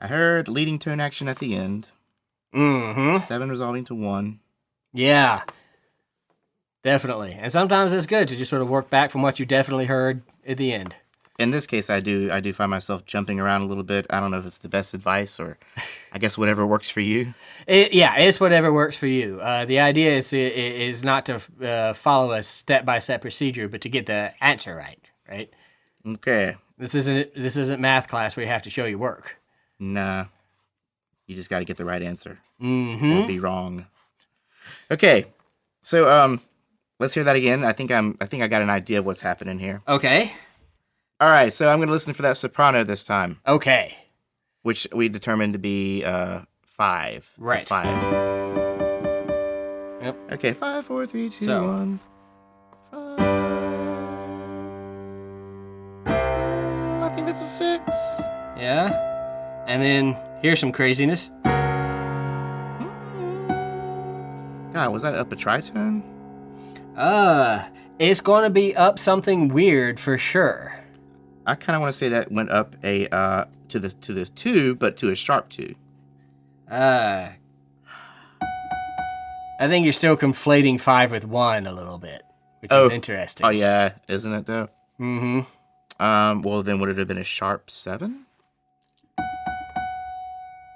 I heard leading tone action at the end. Mm-hmm. 7 resolving to 1. Yeah. Definitely. And sometimes it's good to just sort of work back from what you definitely heard at the end. In this case, I do find myself jumping around a little bit. I don't know if it's the best advice or I guess whatever works for you. It's whatever works for you. The idea is not to follow a step-by-step procedure, but to get the answer right? Okay. This isn't math class where you have to show your work. Nah. You just got to get the right answer. Mm-hmm. Or be wrong. Okay. So, Let's hear that again. I think I got an idea of what's happening here. Okay. All right, so I'm going to listen for that soprano this time, Okay. which we determined to be 5. Right. 5. Yep. Okay, 5, 4, 3, 2, So. 1. 5. I think that's a 6. Yeah. And then here's some craziness. God, was that up a tritone? It's going to be up something weird for sure. I kind of want to say that went up a to this 2, but to a sharp 2. I think you're still conflating 5 with 1 a little bit, which is interesting. Oh yeah, isn't it though? Mm-hmm. Well then would it have been a sharp 7?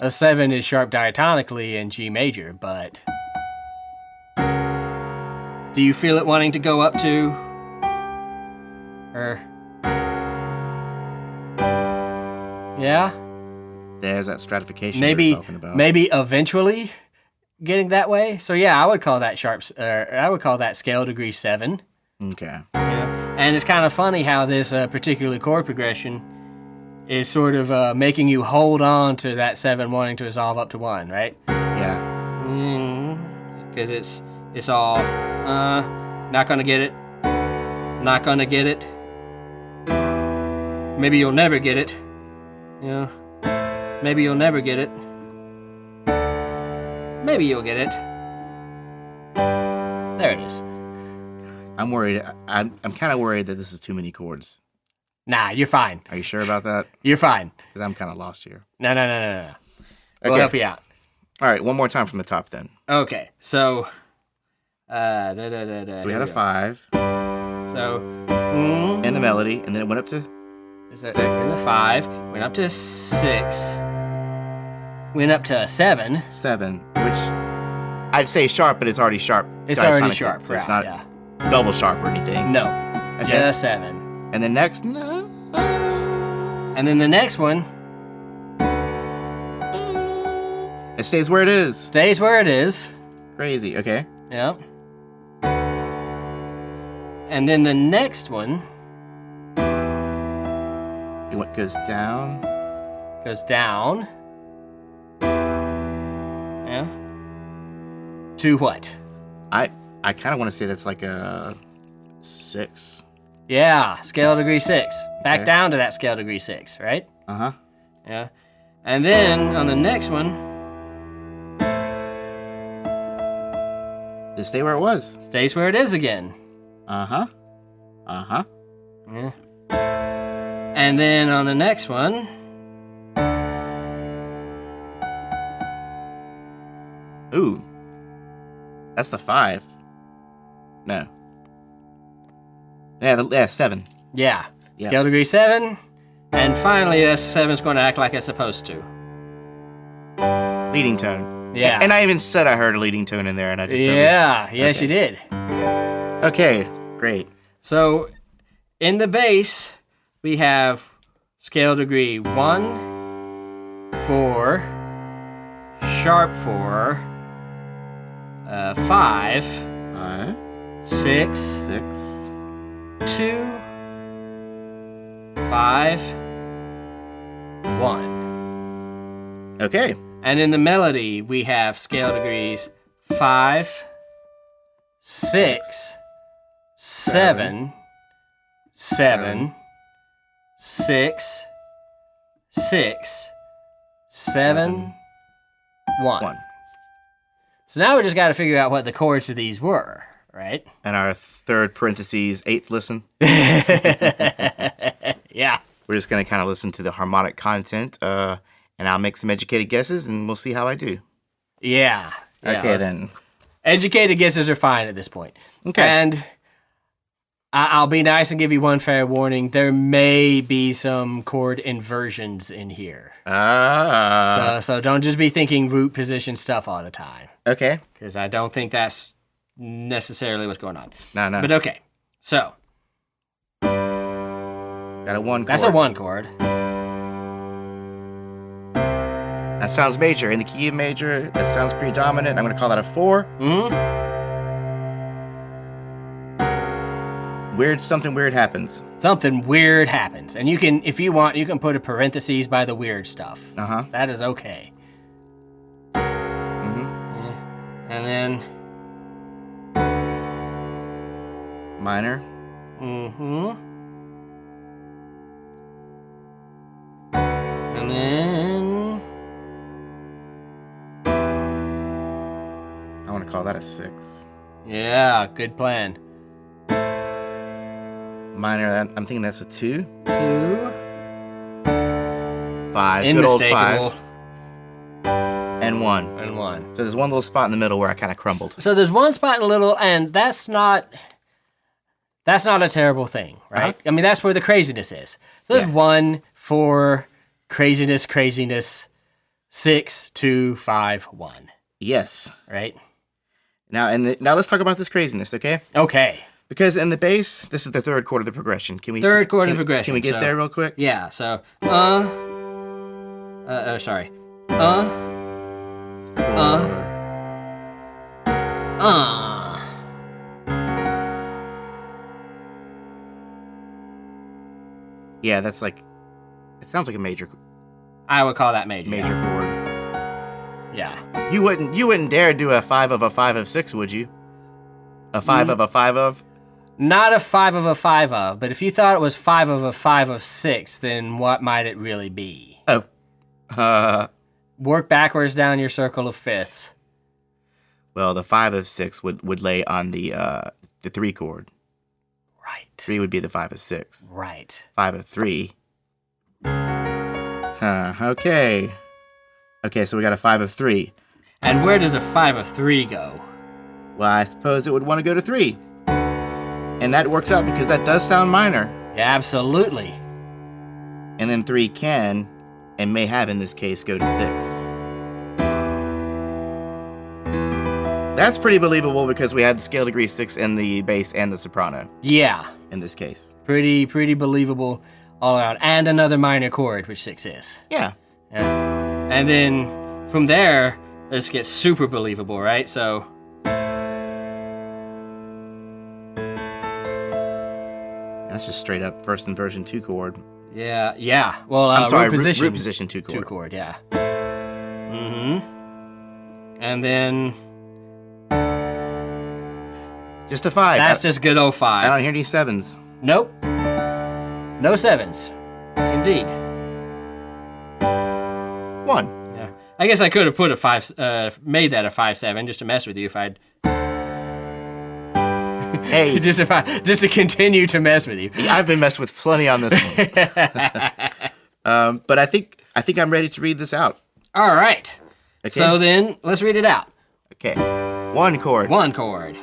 A 7 is sharp diatonically in G major, but do you feel it wanting to go up to? Or yeah? There's that stratification we Maybe were talking about. maybe eventually getting that way. So yeah, I would call that I would call that scale degree 7. Okay. Yeah. And it's kind of funny how this particular chord progression is sort of making you hold on to that 7 wanting to resolve up to 1, right? Yeah. Because it's all not gonna get it, not gonna get it. Maybe you'll never get it. You know, maybe you'll never get it. Maybe you'll get it. There it is. I'm worried. I'm kind of worried that this is too many chords. Nah, you're fine. Are you sure about that? You're fine. Because I'm kind of lost here. No. We'll help you out. All right, one more time from the top then. Okay, so We had a 5 So in the melody, and then it went up to 6. In the 5, went up to 6, went up to a 7. 7, which I'd say sharp, but it's already sharp. It's already diatonically, sharp, so it's right, not yeah. double sharp or anything. No, Okay. just 7. And then next, And then the next one it stays where it is. stays where it is. Crazy. Okay. Yep. And then the next one It goes down. goes down. Yeah. To what? I kind of want to say that's like a 6. Yeah, scale degree 6. Back Okay. down to that scale degree 6, right? Uh-huh. Yeah. And then on the next one, Just stay where it was. stays where it is again. Uh-huh. Uh-huh. Yeah. And then on the next one, Ooh. That's the 5. No. Yeah, 7. yeah, Yeah. scale degree 7. And finally, this 7's going to act like it's supposed to. Leading tone. Yeah. And I even said I heard a leading tone in there, and I just Yeah, yes, Okay. you did. Okay, great. So in the bass, we have scale degree 1, 4, sharp 4, 5, 5, 6, 6. 2, 5, 1. Okay. And in the melody, we have scale degrees 5, 6, 7, 7, 6, 6, 7, 1. 1. So now we just got to figure out what the chords of these were, right? And our third parentheses, 8th listen. Yeah. We're just going to kind of listen to the harmonic content, and I'll make some educated guesses, and we'll see how I do. Yeah. Okay, then. Educated guesses are fine at this point. Okay. And I'll be nice and give you one fair warning. There may be some chord inversions in here. So don't just be thinking root position stuff all the time, Okay. because I don't think that's necessarily what's going on. No. But okay. So Got a 1 chord. that's a 1 chord. That sounds major. In the key of major, that sounds predominant. I'm going to call that a 4. Hmm. Something weird happens. Something weird happens. And you can, if you want, you can put a parentheses by the weird stuff. Uh-huh. That is okay. Mm-hmm. Yeah. And then... Minor. Mm-hmm. And then... I want to call that a 6. Yeah, good plan. Minor, I'm thinking that's a 2. 2. 5. Good old 5. Unmistakable. And 1. And 1. So there's one little spot in the middle where I kind of crumbled. So there's one spot in the little, and that's not a terrible thing, right? I mean, that's where the craziness is. So there's 1, 4, craziness, 6, 2, 5, 1. Yes. Right? Now let's talk about this craziness, okay? Okay. Because in the bass, this is the third chord of the progression. Can we Third chord of the progression. Can we get there real quick? Yeah, so sorry. Yeah, that's like, it sounds like a major I would call that major. chord. Yeah. You wouldn't dare do a 5 of a 5 of 6, would you? A 5 of a 5 of? Not a 5 of a 5 of, but if you thought it was 5 of a 5 of 6, then what might it really be? Oh. Work backwards down your circle of fifths. Well, the 5 of 6 would lay on the 3 chord. Right. 3 would be the 5 of 6. Right. 5 of 3. Okay. Okay, so we got a 5 of 3. And where does a 5 of 3 go? Well, I suppose it would want to go to 3. And that works out because that does sound minor. Yeah, absolutely. And then 3 can, and may have in this case, go to 6. That's pretty believable because we had the scale degree 6 in the bass and the soprano Yeah. in this case. Pretty believable all around. And another minor chord, which 6 is. Yeah. Yeah. And then from there, this gets super believable, right? So... That's just straight up first inversion 2 chord. Yeah. Well, I'm sorry, root position. root position 2 chord. 2 chord, yeah. Mm-hmm. And then... Just a 5. That's just good old 5. I don't hear any 7s. Nope. No 7s. Indeed. 1. Yeah. I guess I could have put a 5, made that a 5/7 just to mess with you if I'd... Hey. just to continue to mess with you. I've been messed with plenty on this one. But I think I'm ready to read this out. All right. Okay. So then, let's read it out. Okay. 1 chord. 1 chord.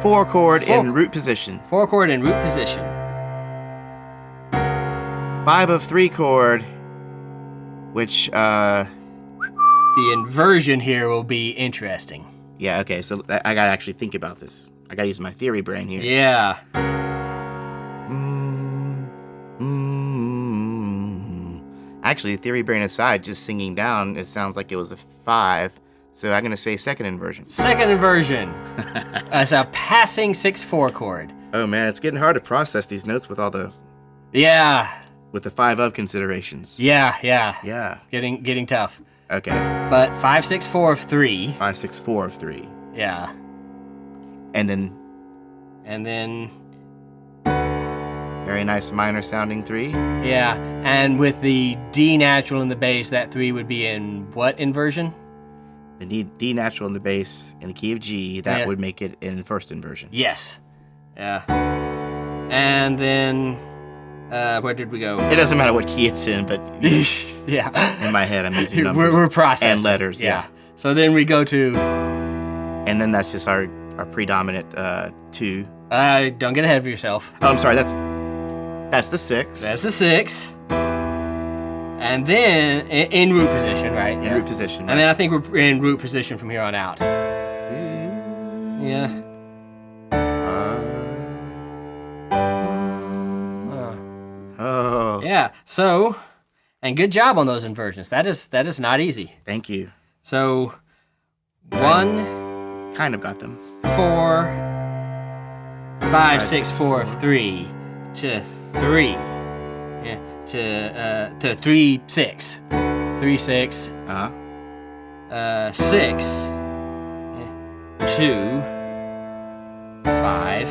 4 chord in root position. 4 chord in root position. 5 of 3 chord, which, The inversion here will be interesting. yeah, okay, so I gotta actually think about this. I gotta use my theory brain here. Yeah. Actually, theory brain aside, just singing down, it sounds like it was a 5, so I'm gonna say second inversion. Second inversion. It's a passing 6/4 chord. Oh man, it's getting hard to process these notes with all the, Yeah. with the 5 of considerations. Yeah. Yeah. Getting tough. Okay. But 5/6/4 of 3. 5, 6, 4 of 3. Yeah. And then very nice minor sounding 3. Yeah. And with the D natural in the bass, that 3 would be in what inversion? The D natural in the bass in the key of G, that Yeah. would make it in first inversion. Yes. Yeah. And then where did we go? It doesn't matter what key it's in, but Yeah. in my head I'm using numbers We're processing. and letters. Yeah. So then we go to... And then that's just our predominant 2. don't get ahead of yourself. Oh, I'm sorry, that's the 6. That's the 6. And then in root position, right? in root position. And then I think we're in root position from here on out. Yeah. Oh. Yeah. So, and good job on those inversions. That is not easy. Thank you. So, 1, Kind of got them. 4, 5, 6, 4, 3 to 3. Yeah, to 3, 6. 3, 6. 6. 2, 5,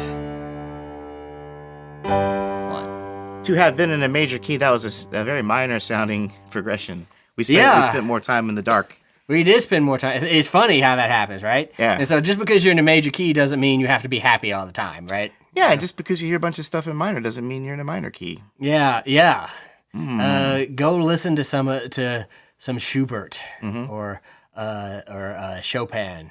1. To have been in a major key, that was a very minor sounding progression. We spent more time in the dark. We did spend more time. It's funny how that happens, right? Yeah. And so just because you're in a major key doesn't mean you have to be happy all the time, right? Yeah, and just because you hear a bunch of stuff in minor doesn't mean you're in a minor key. Yeah. Go listen to some Schubert or Chopin,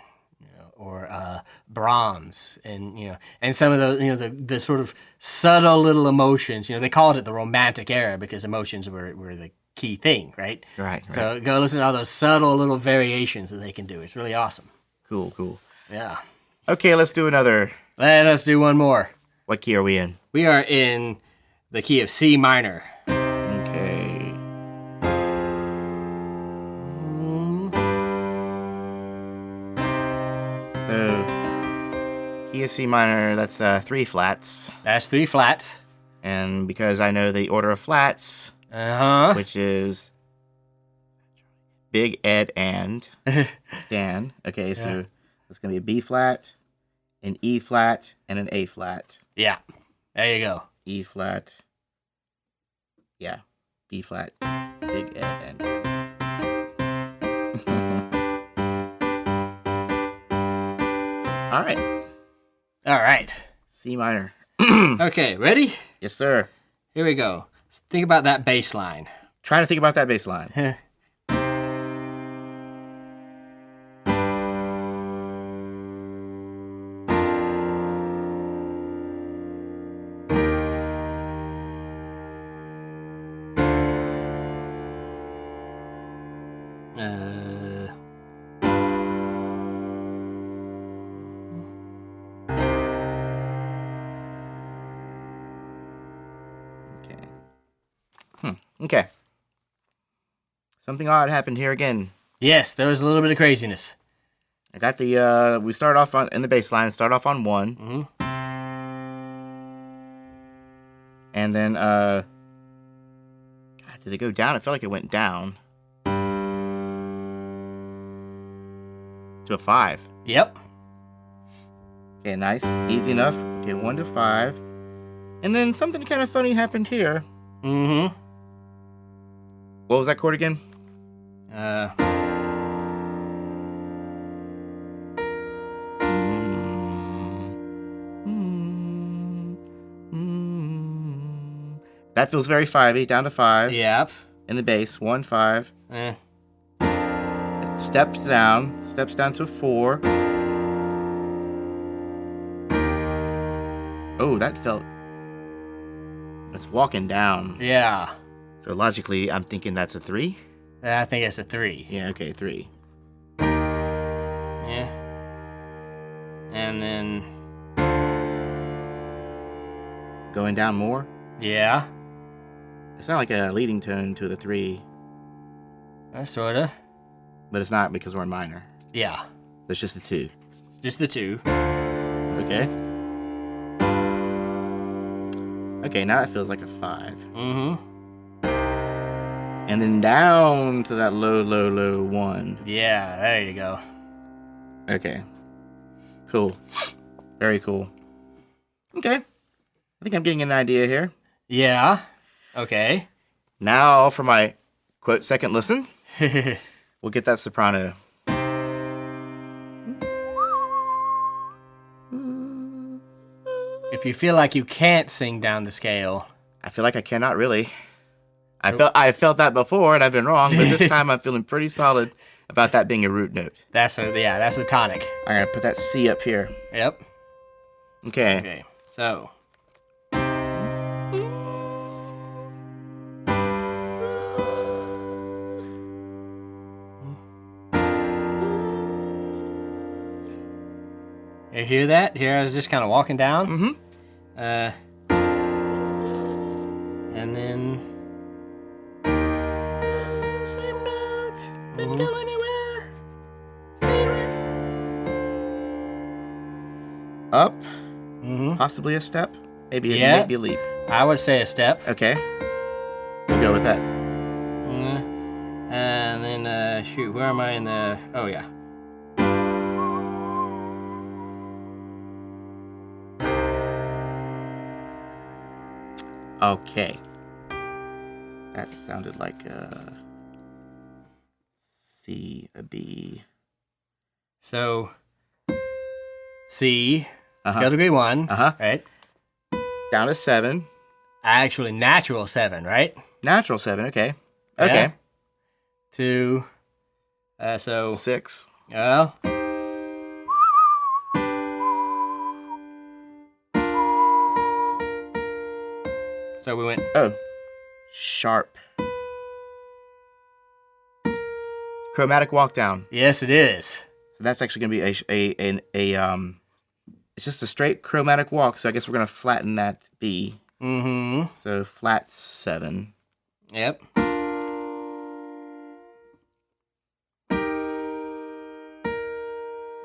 or Brahms, and some of those, the sort of subtle little emotions. They called it the Romantic era because emotions were the key thing, right? Right. So go listen to all those subtle little variations that they can do. It's really awesome. Cool. Yeah. Okay, let's do another. Let us do one more. What key are we in? We are in the key of C minor. Okay. So, key of C minor, that's 3 flats. That's 3 flats. And because I know the order of flats, which is Big Ed and Dan. Okay, so it's going to be a B flat, an E flat, and an A flat. Yeah, there you go. E flat. Yeah, B flat, Big Ed, and All right. C minor. Okay, ready? Yes, sir. Here we go. Think about that bass line. Trying to think about that bass line. Okay. Something odd happened here again. Yes, there was a little bit of craziness. I got the, we start off in the bass line, start off on 1. Mm-hmm. And then, God, did it go down? I felt like it went down. To a 5. Yep. Okay, nice. Easy enough. Okay, 1 to 5. And then something kind of funny happened here. Mm-hmm. What was that chord again? That feels very 5-y, down to 5. Yep. In the bass, 1, 5. It steps down to a 4. Oh, that felt... It's walking down. Yeah. So logically, I'm thinking that's a 3? I think it's a 3. Yeah, okay, 3. Yeah. And then... Going down more? Yeah. It's not like a leading tone to the 3. Sorta. But it's not because we're in minor. Yeah. It's just the 2. Just the 2. Okay. Okay, now it feels like a 5. Mm-hmm. And then down to that low, low, low 1. Yeah, there you go. Okay. Cool. Very cool. Okay. I think I'm getting an idea here. Yeah. Okay. Now for my, quote, second listen, we'll get that soprano. If you feel like you can't sing down the scale... I feel like I cannot really. I felt that before and I've been wrong, but this time I'm feeling pretty solid about that being a root note. That's the tonic. I'm gonna put that C up here. Yep. Okay. Okay. So. You hear that? Here I was just kind of walking down. Mm-hmm. And then same note. Didn't go anywhere. Stay right. Up. Possibly a step. Maybe Yeah. maybe a leap. I would say a step. Okay. We'll go with that. And then, shoot, where am I in the... Oh, yeah. Okay. That sounded like a C, a B. So, C, scale degree 1, right? Down to 7. Actually, natural 7, right? Natural 7, okay. Yeah. Okay. 2, so... 6. Well... So we went... Oh. Sharp. Chromatic walk down. Yes, it is. So that's actually going to be it's just a straight chromatic walk, so I guess we're going to flatten that B. Mm-hmm. So flat 7. Yep.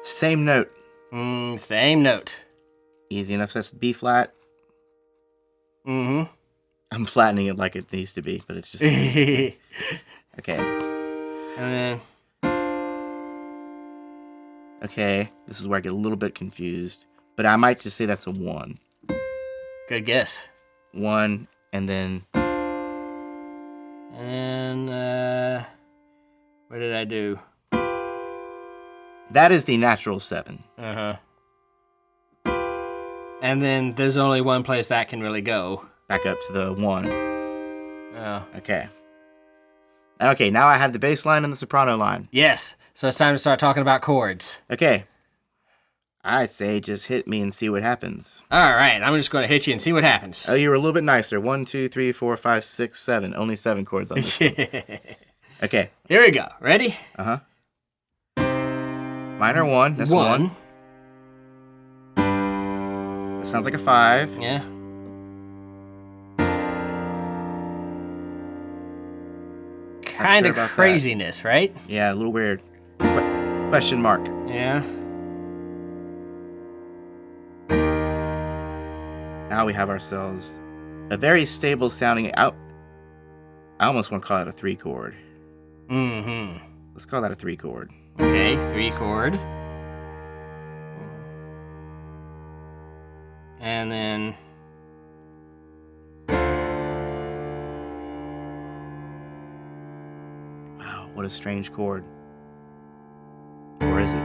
Same note. Same note. Easy enough. So that's B flat. Mm-hmm. I'm flattening it like it needs to be, but it's just... And Okay. then... Okay. This is where I get a little bit confused. But I might just say that's a 1. Good guess. 1, and then... And, what did I do? That is the natural 7. Uh-huh. And then there's only one place that can really go. Back up to the 1. Oh. Okay. Okay, now I have the bass line and the soprano line. Yes. So it's time to start talking about chords. Okay. I'd say just hit me and see what happens. All right. I'm just going to hit you and see what happens. Oh, you were a little bit nicer. 1, 2, 3, 4, 5, 6, 7. Only 7 chords on this one. Okay. Here we go. Ready? Uh-huh. Minor 1. That's 1. That sounds like a 5. Yeah. Kind of craziness, right? Yeah, a little weird. Question mark. Yeah. Now we have ourselves a very stable sounding out. I almost want to call it a 3 chord. Mm-hmm. Let's call that a 3 chord. Okay, 3 chord. And then... Wow, what a strange chord. Or is it?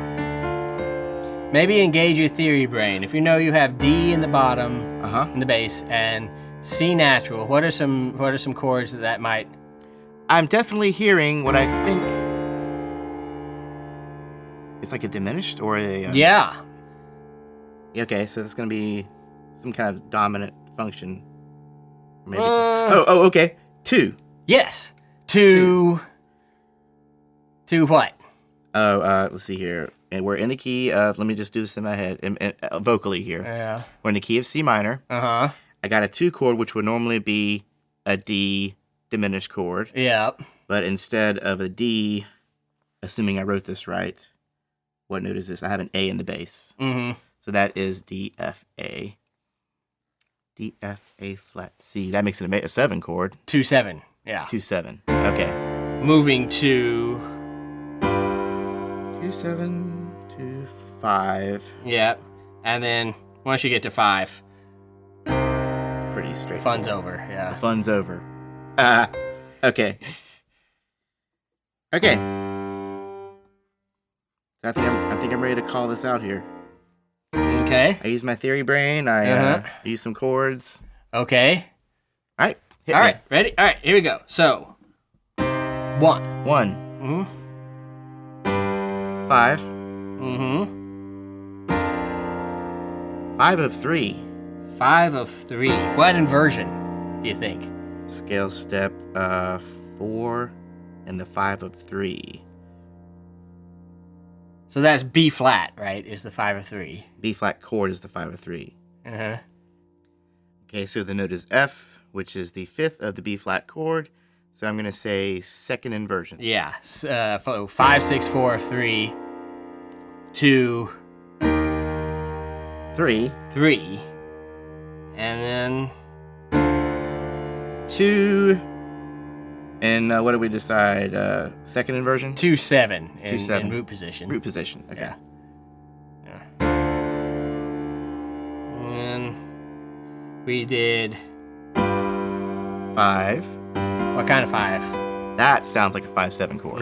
Maybe engage your theory brain. If you know you have D in the bottom, in the bass, and C natural, what are some chords that might... I'm definitely hearing what I think... It's like a diminished or a... Yeah. Okay, so it's going to be some kind of dominant function. Maybe. Okay. 2. Yes. 2. 2 what? Let's see here. And we're in the key of, let me just do this in my head, vocally here. Yeah. We're in the key of C minor. Uh-huh. I got a 2 chord, which would normally be a D diminished chord. Yep. But instead of a D, assuming I wrote this right, what note is this? I have an A in the bass. Mm-hmm. So that is D, F, A. D, F, A, flat, C. That makes it a 7 chord. 2, 7. Yeah. 2, 7. Okay. Moving to... 2, 7, 2, 5. Yep. And then once you get to 5... It's pretty straightforward. Fun's over, yeah. The fun's over. Okay. Okay. I think I'm ready to call this out here. Okay. I use my theory brain. I use some chords. Okay. All right. All right. Ready? All right. Here we go. So, 1. 1. Mm-hmm. 5. Mm-hmm. 5 of 3. 5 of 3. What inversion do you think? Scale step 4 and the 5 of 3. So that's B flat, right? Is the 5 of 3. B flat chord is the 5 of 3. Uh-huh. Okay, so the note is F, which is the 5th of the B flat chord. So I'm going to say second inversion. Yeah. 5, 6, 4 of 3. 2, 3. 3. And then 2. And what did we decide? Second inversion? 2/7 in 2/7. root position. Root position. Okay. Yeah. And we did 5. what kind of 5? That sounds like a 5/7 chord.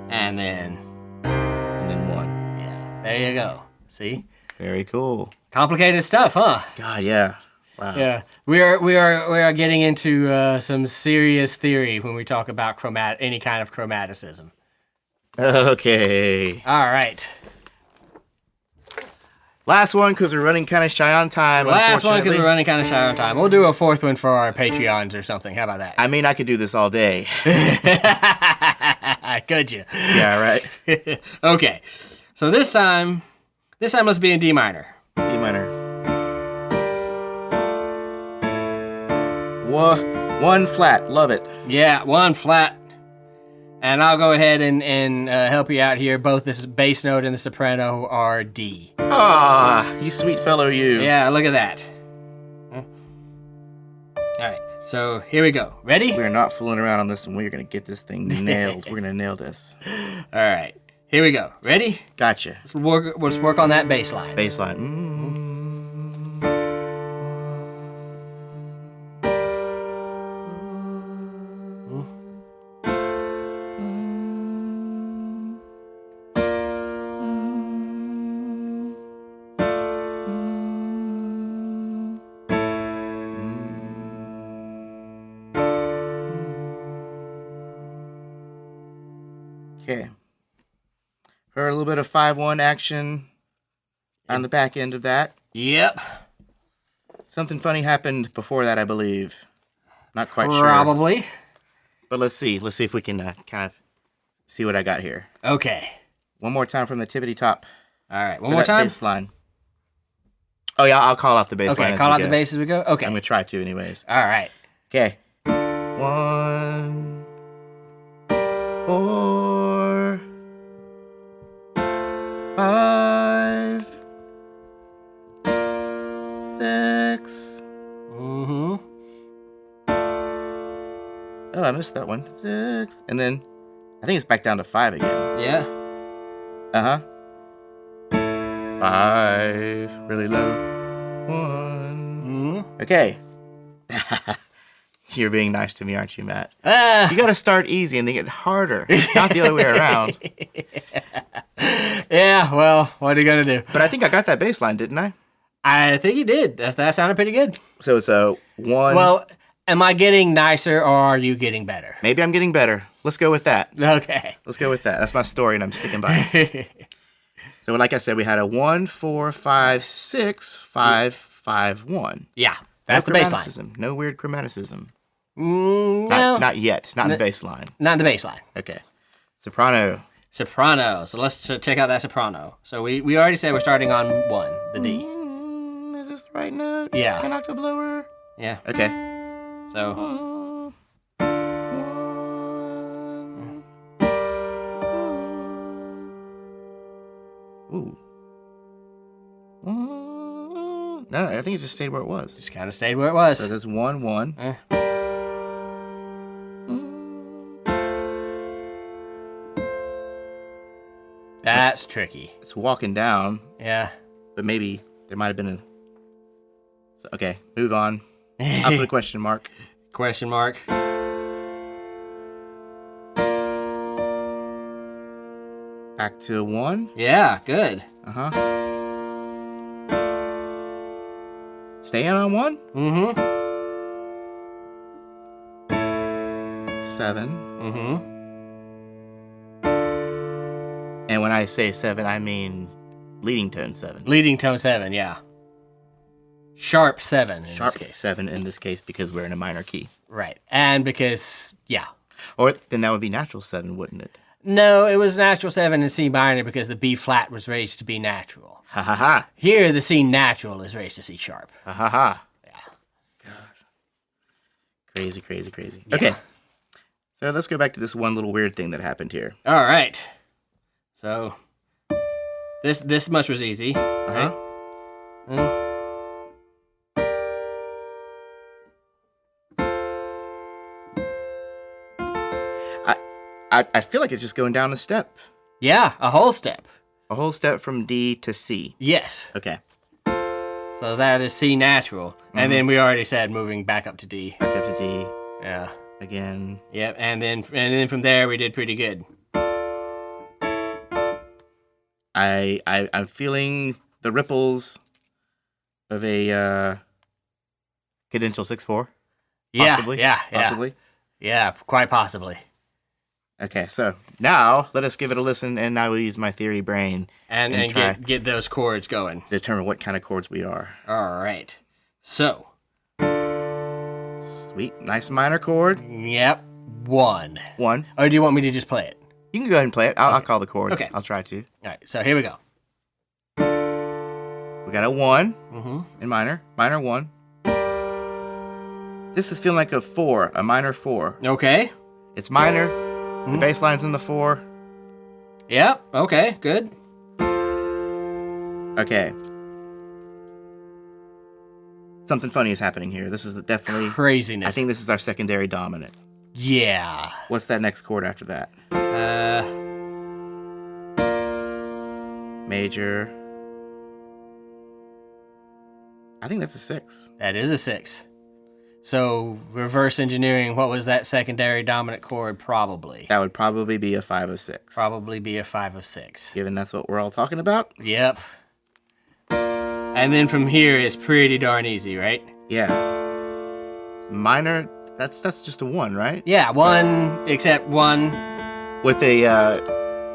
And then And then 1. yeah, there you go. See? Very cool. Complicated stuff, huh? God, yeah. Wow. Yeah, we are getting into some serious theory when we talk about any kind of chromaticism. Okay. All right, Last one because we're running kind of shy on time. last one because unfortunately. we're running kind of shy on time. We'll do a fourth one for our Patreons or something. How about that? I mean, I could do this all day. Could you? Yeah, right. Okay, so this time let's be in D minor. D minor. 1 flat. Love it. Yeah, 1 flat. And I'll go ahead and help you out here. Both the bass note and the soprano are D. Ah, you sweet fellow, you. Yeah, look at that. All right, so here we go. Ready? We're not fooling around on this one. We're going to get this thing nailed. We're going to nail this. All right, here we go. Ready? Gotcha. Let's work on that bass line. Bass line. Okay. Heard a little bit of 5/1 action on the back end of that. Yep. Something funny happened before that, I believe. Not quite sure. Probably. But let's see. Let's see if we can kind of see what I got here. Okay. One more time from the tippity top. All right, one For more that time. Bass line. Oh, yeah, I'll call out the bass line. Okay, as call we out go. the bass as we go. Okay. I'm going to try to, anyways. All right. Okay. 1, 4, 5, 6. Mm-hmm. Oh, I missed that one. 6. And then I think it's back down to 5 again. Yeah. Uh-huh. 5. Really low. 1. Mm-hmm. Okay. You're being nice to me, aren't you, Matt? Ah. You got to start easy and then get harder, not the other way around. Yeah, well, what are you going to do? But I think I got that bass line, didn't I? I think you did. That sounded pretty good. So it's a 1. Well, am I getting nicer or are you getting better? Maybe I'm getting better. Let's go with that. Okay. Let's go with that. That's my story, and I'm sticking by it. So like I said, we had a 1, 4, 5, 6, 5, 5, 1. Yeah, that's no the bass line. chromaticism. No weird chromaticism. No, Not yet. Not in the bass line. not in the bass line. Okay. Soprano. Soprano. So let's check out that soprano. So we already said we're starting on 1, the D. Is this the right note? Yeah. An octave lower? Yeah. Okay. So 1. Ooh. No, I think it just stayed where it was. just kind of stayed where it was. So there's 1, 1. That's tricky. It's walking down, Yeah. but maybe there might have been a... So, okay, move on. I'll put a question mark. Question mark. Back to 1. Yeah, good. Uh-huh. Staying on 1. Mm-hmm. 7. Mm-hmm. And when I say 7, I mean leading tone 7. Leading tone 7, yeah. Sharp 7 in Sharp this case. 7 in this case because we're in a minor key. Right. And because, yeah. Or then that would be natural 7, wouldn't it? No, it was natural 7 in C minor because the B flat was raised to B natural. Ha ha ha. Here, the C natural is raised to C sharp. Ha ha ha. Yeah. God. Crazy, crazy, crazy. Okay. So let's go back to this one little weird thing that happened here. All right. So This much was easy. Uh-huh. Right? I feel like it's just going down a step. Yeah, a whole step. A whole step from D to C. Yes. Okay. So that is C natural. And then we already said moving back up to D. Back up to D. Yeah. Again. Yep, and then from there we did pretty good. I'm feeling the ripples of a cadential 6/4. Yeah, Possibly. yeah. Possibly. Yeah, quite possibly. Okay, so now let us give it a listen, and I will use my theory brain And try get those chords going. determine what kind of chords we are. All right. So, Sweet, nice minor chord. yep, 1. 1. Or do you want me to just play it? You can go ahead and play it. I'll call the chords. Okay. I'll try to. All right, so here we go. We got a 1 Mm-hmm. in minor. Minor 1. This is feeling like a 4, a minor 4. Okay. It's minor. The bass line's in the 4. Yep, okay, good. Okay. Something funny is happening here. This is definitely... Craziness. I think this is our secondary dominant. Yeah. What's that next chord after that? Major. I think that's a 6. That is a 6. So, reverse engineering, what was that secondary dominant chord? Probably. That would probably be a 5 of 6. Probably be a 5 of 6. Given that's what we're all talking about? Yep. And then from here, it's pretty darn easy, right? Yeah. Minor, that's just a 1, right? Yeah, 1, except 1. With a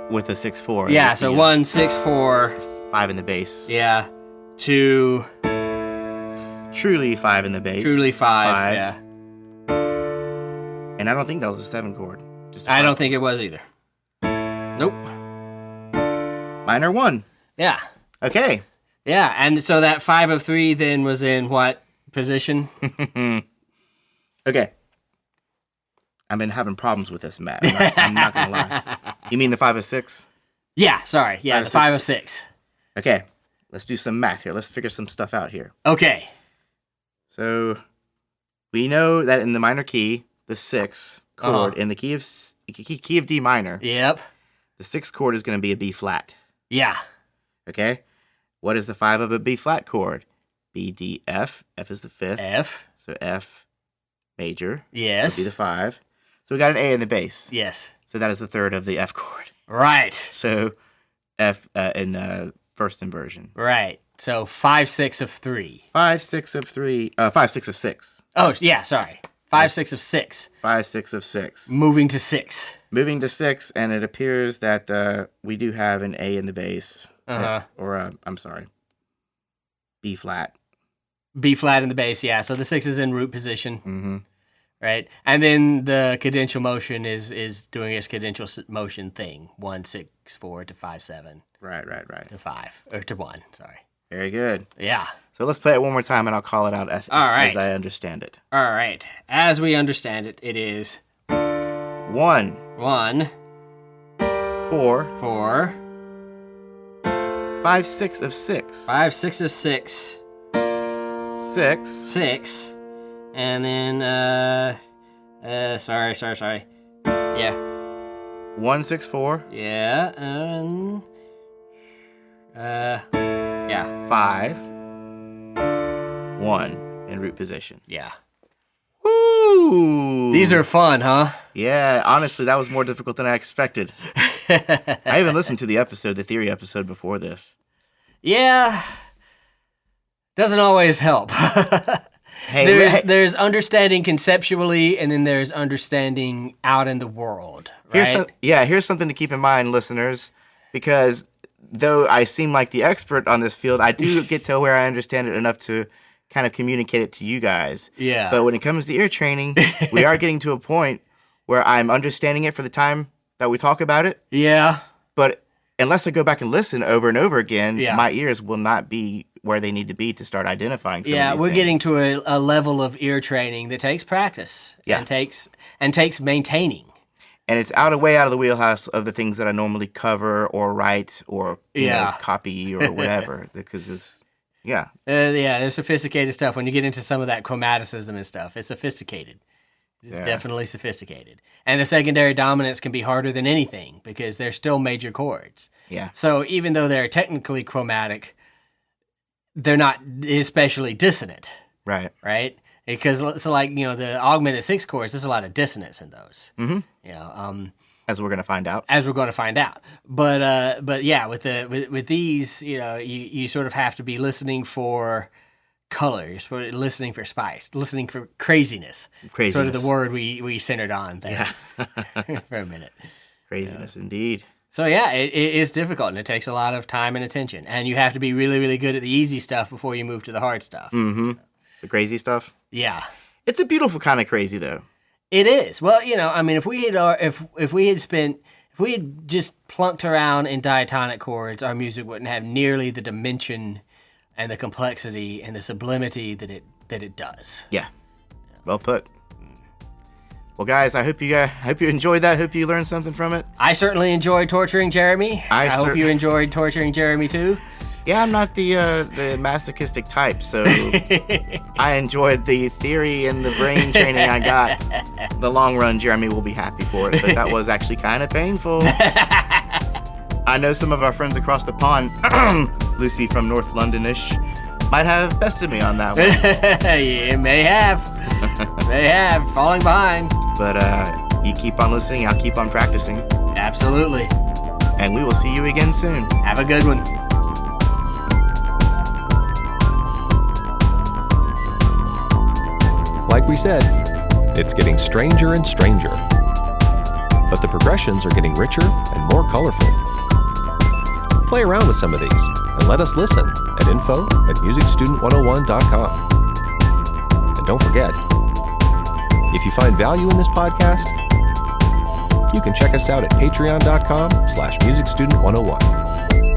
6/4. Yeah, so 1, 6, 4. 5 in the bass. Yeah. 2. Truly 5 in the bass. Truly 5. Yeah. And I don't think that was a 7 chord. Just a I 5. don't think it was either. Nope. Minor 1. Yeah. Okay. Yeah, and so that 5 of 3 then was in what position? Okay. I've been having problems with this, Matt. I'm not gonna lie. You mean the 5 of 6? Yeah, sorry. Yeah, 5 the of 5 6. of 6. Okay. Let's do some math here. Let's figure some stuff out here. Okay. So we know that in the minor key, the 6 chord in the key of D minor, Yep. the 6th chord is going to be a B flat. Yeah. Okay. What is the 5 of a B flat chord? B, D, F. F is the 5th. F. So F major Yes. would be the 5. So we got an A in the bass. Yes. So that is the 3rd of the F chord. Right. So F in first inversion. Right. So 5, 6 of 3. 5, 6 of 3. 5, 6 of 6. Oh, yeah, sorry. 5, 6 of 6. 5, 6 of 6. Moving to 6. Moving to 6, and it appears that we do have an A in the bass. Uh-huh. I'm sorry. B flat. B flat in the bass, yeah. So the 6 is in root position. Mm-hmm. Right. And then the cadential motion is doing its cadential motion thing. 1, 6, 4 to 5, 7 Right. to 5. Or to 1, sorry. Very good. Yeah. So let's play it one more time, and I'll call it out as right. I understand it. All right. As we understand it, it is 1, 1, 4, 4, 5, 6 of 6. 5, 6 of 6, 6. 6, and then, sorry. Yeah. 1, 6, 4. Yeah, and, yeah. 5, 1 in root position. Yeah. Woo! These are fun, huh? Yeah, honestly, that was more difficult than I expected. I even listened to the theory episode before this. Yeah. Doesn't always help. Hey, there's understanding conceptually, and then there's understanding out in the world, right? Here's something to keep in mind, listeners, because though I seem like the expert on this field, I do get to where I understand it enough to kind of communicate it to you guys. Yeah. But when it comes to ear training, we are getting to a point where I'm understanding it for the time that we talk about it. Yeah. But unless I go back and listen over and over again, Yeah. my ears will not be where they need to be to start identifying some of Yeah, these we're things. getting to a level of ear training that takes practice Yeah. and takes maintaining. And it's way out of the wheelhouse of the things that I normally cover or write or you know, copy or whatever. Because it's, there's sophisticated stuff. When you get into some of that chromaticism and stuff, it's sophisticated. It's definitely sophisticated. And the secondary dominants can be harder than anything because they're still major chords. Yeah. So even though they're technically chromatic, they're not especially dissonant. Right. Right? Because so like, you know, the augmented 6 chords, there's a lot of dissonance in those. Mm-hmm. You know, as we're going to find out. But yeah, with these, you know, you sort of have to be listening for color, you're sort of listening for spice, listening for craziness. Sort of the word we centered on there for a minute. Craziness, indeed. So yeah, it is difficult, and it takes a lot of time and attention, and you have to be really, really good at the easy stuff before you move to the hard stuff. Mm-hmm. The crazy stuff. Yeah, it's a beautiful kind of crazy, though. It is. Well, you know, I mean, if we had just plunked around in diatonic chords, our music wouldn't have nearly the dimension and the complexity and the sublimity that it does. Yeah. Well put. Well, guys, I hope you enjoyed that. Hope you learned something from it. I certainly enjoyed torturing Jeremy. I hope you enjoyed torturing Jeremy too. Yeah, I'm not the masochistic type, so I enjoyed the theory and the brain training I got. The long run, Jeremy will be happy for it, but that was actually kind of painful. I know some of our friends across the pond, Lucy from North Londonish, might have bested me on that one. Yeah, may have. Falling behind. But you keep on listening, I'll keep on practicing. Absolutely. And we will see you again soon. Have a good one. Like we said, it's getting stranger and stranger. But the progressions are getting richer and more colorful. Play around with some of these and let us listen at info@musicstudent101.com. And don't forget, if you find value in this podcast, you can check us out at patreon.com/musicstudent101.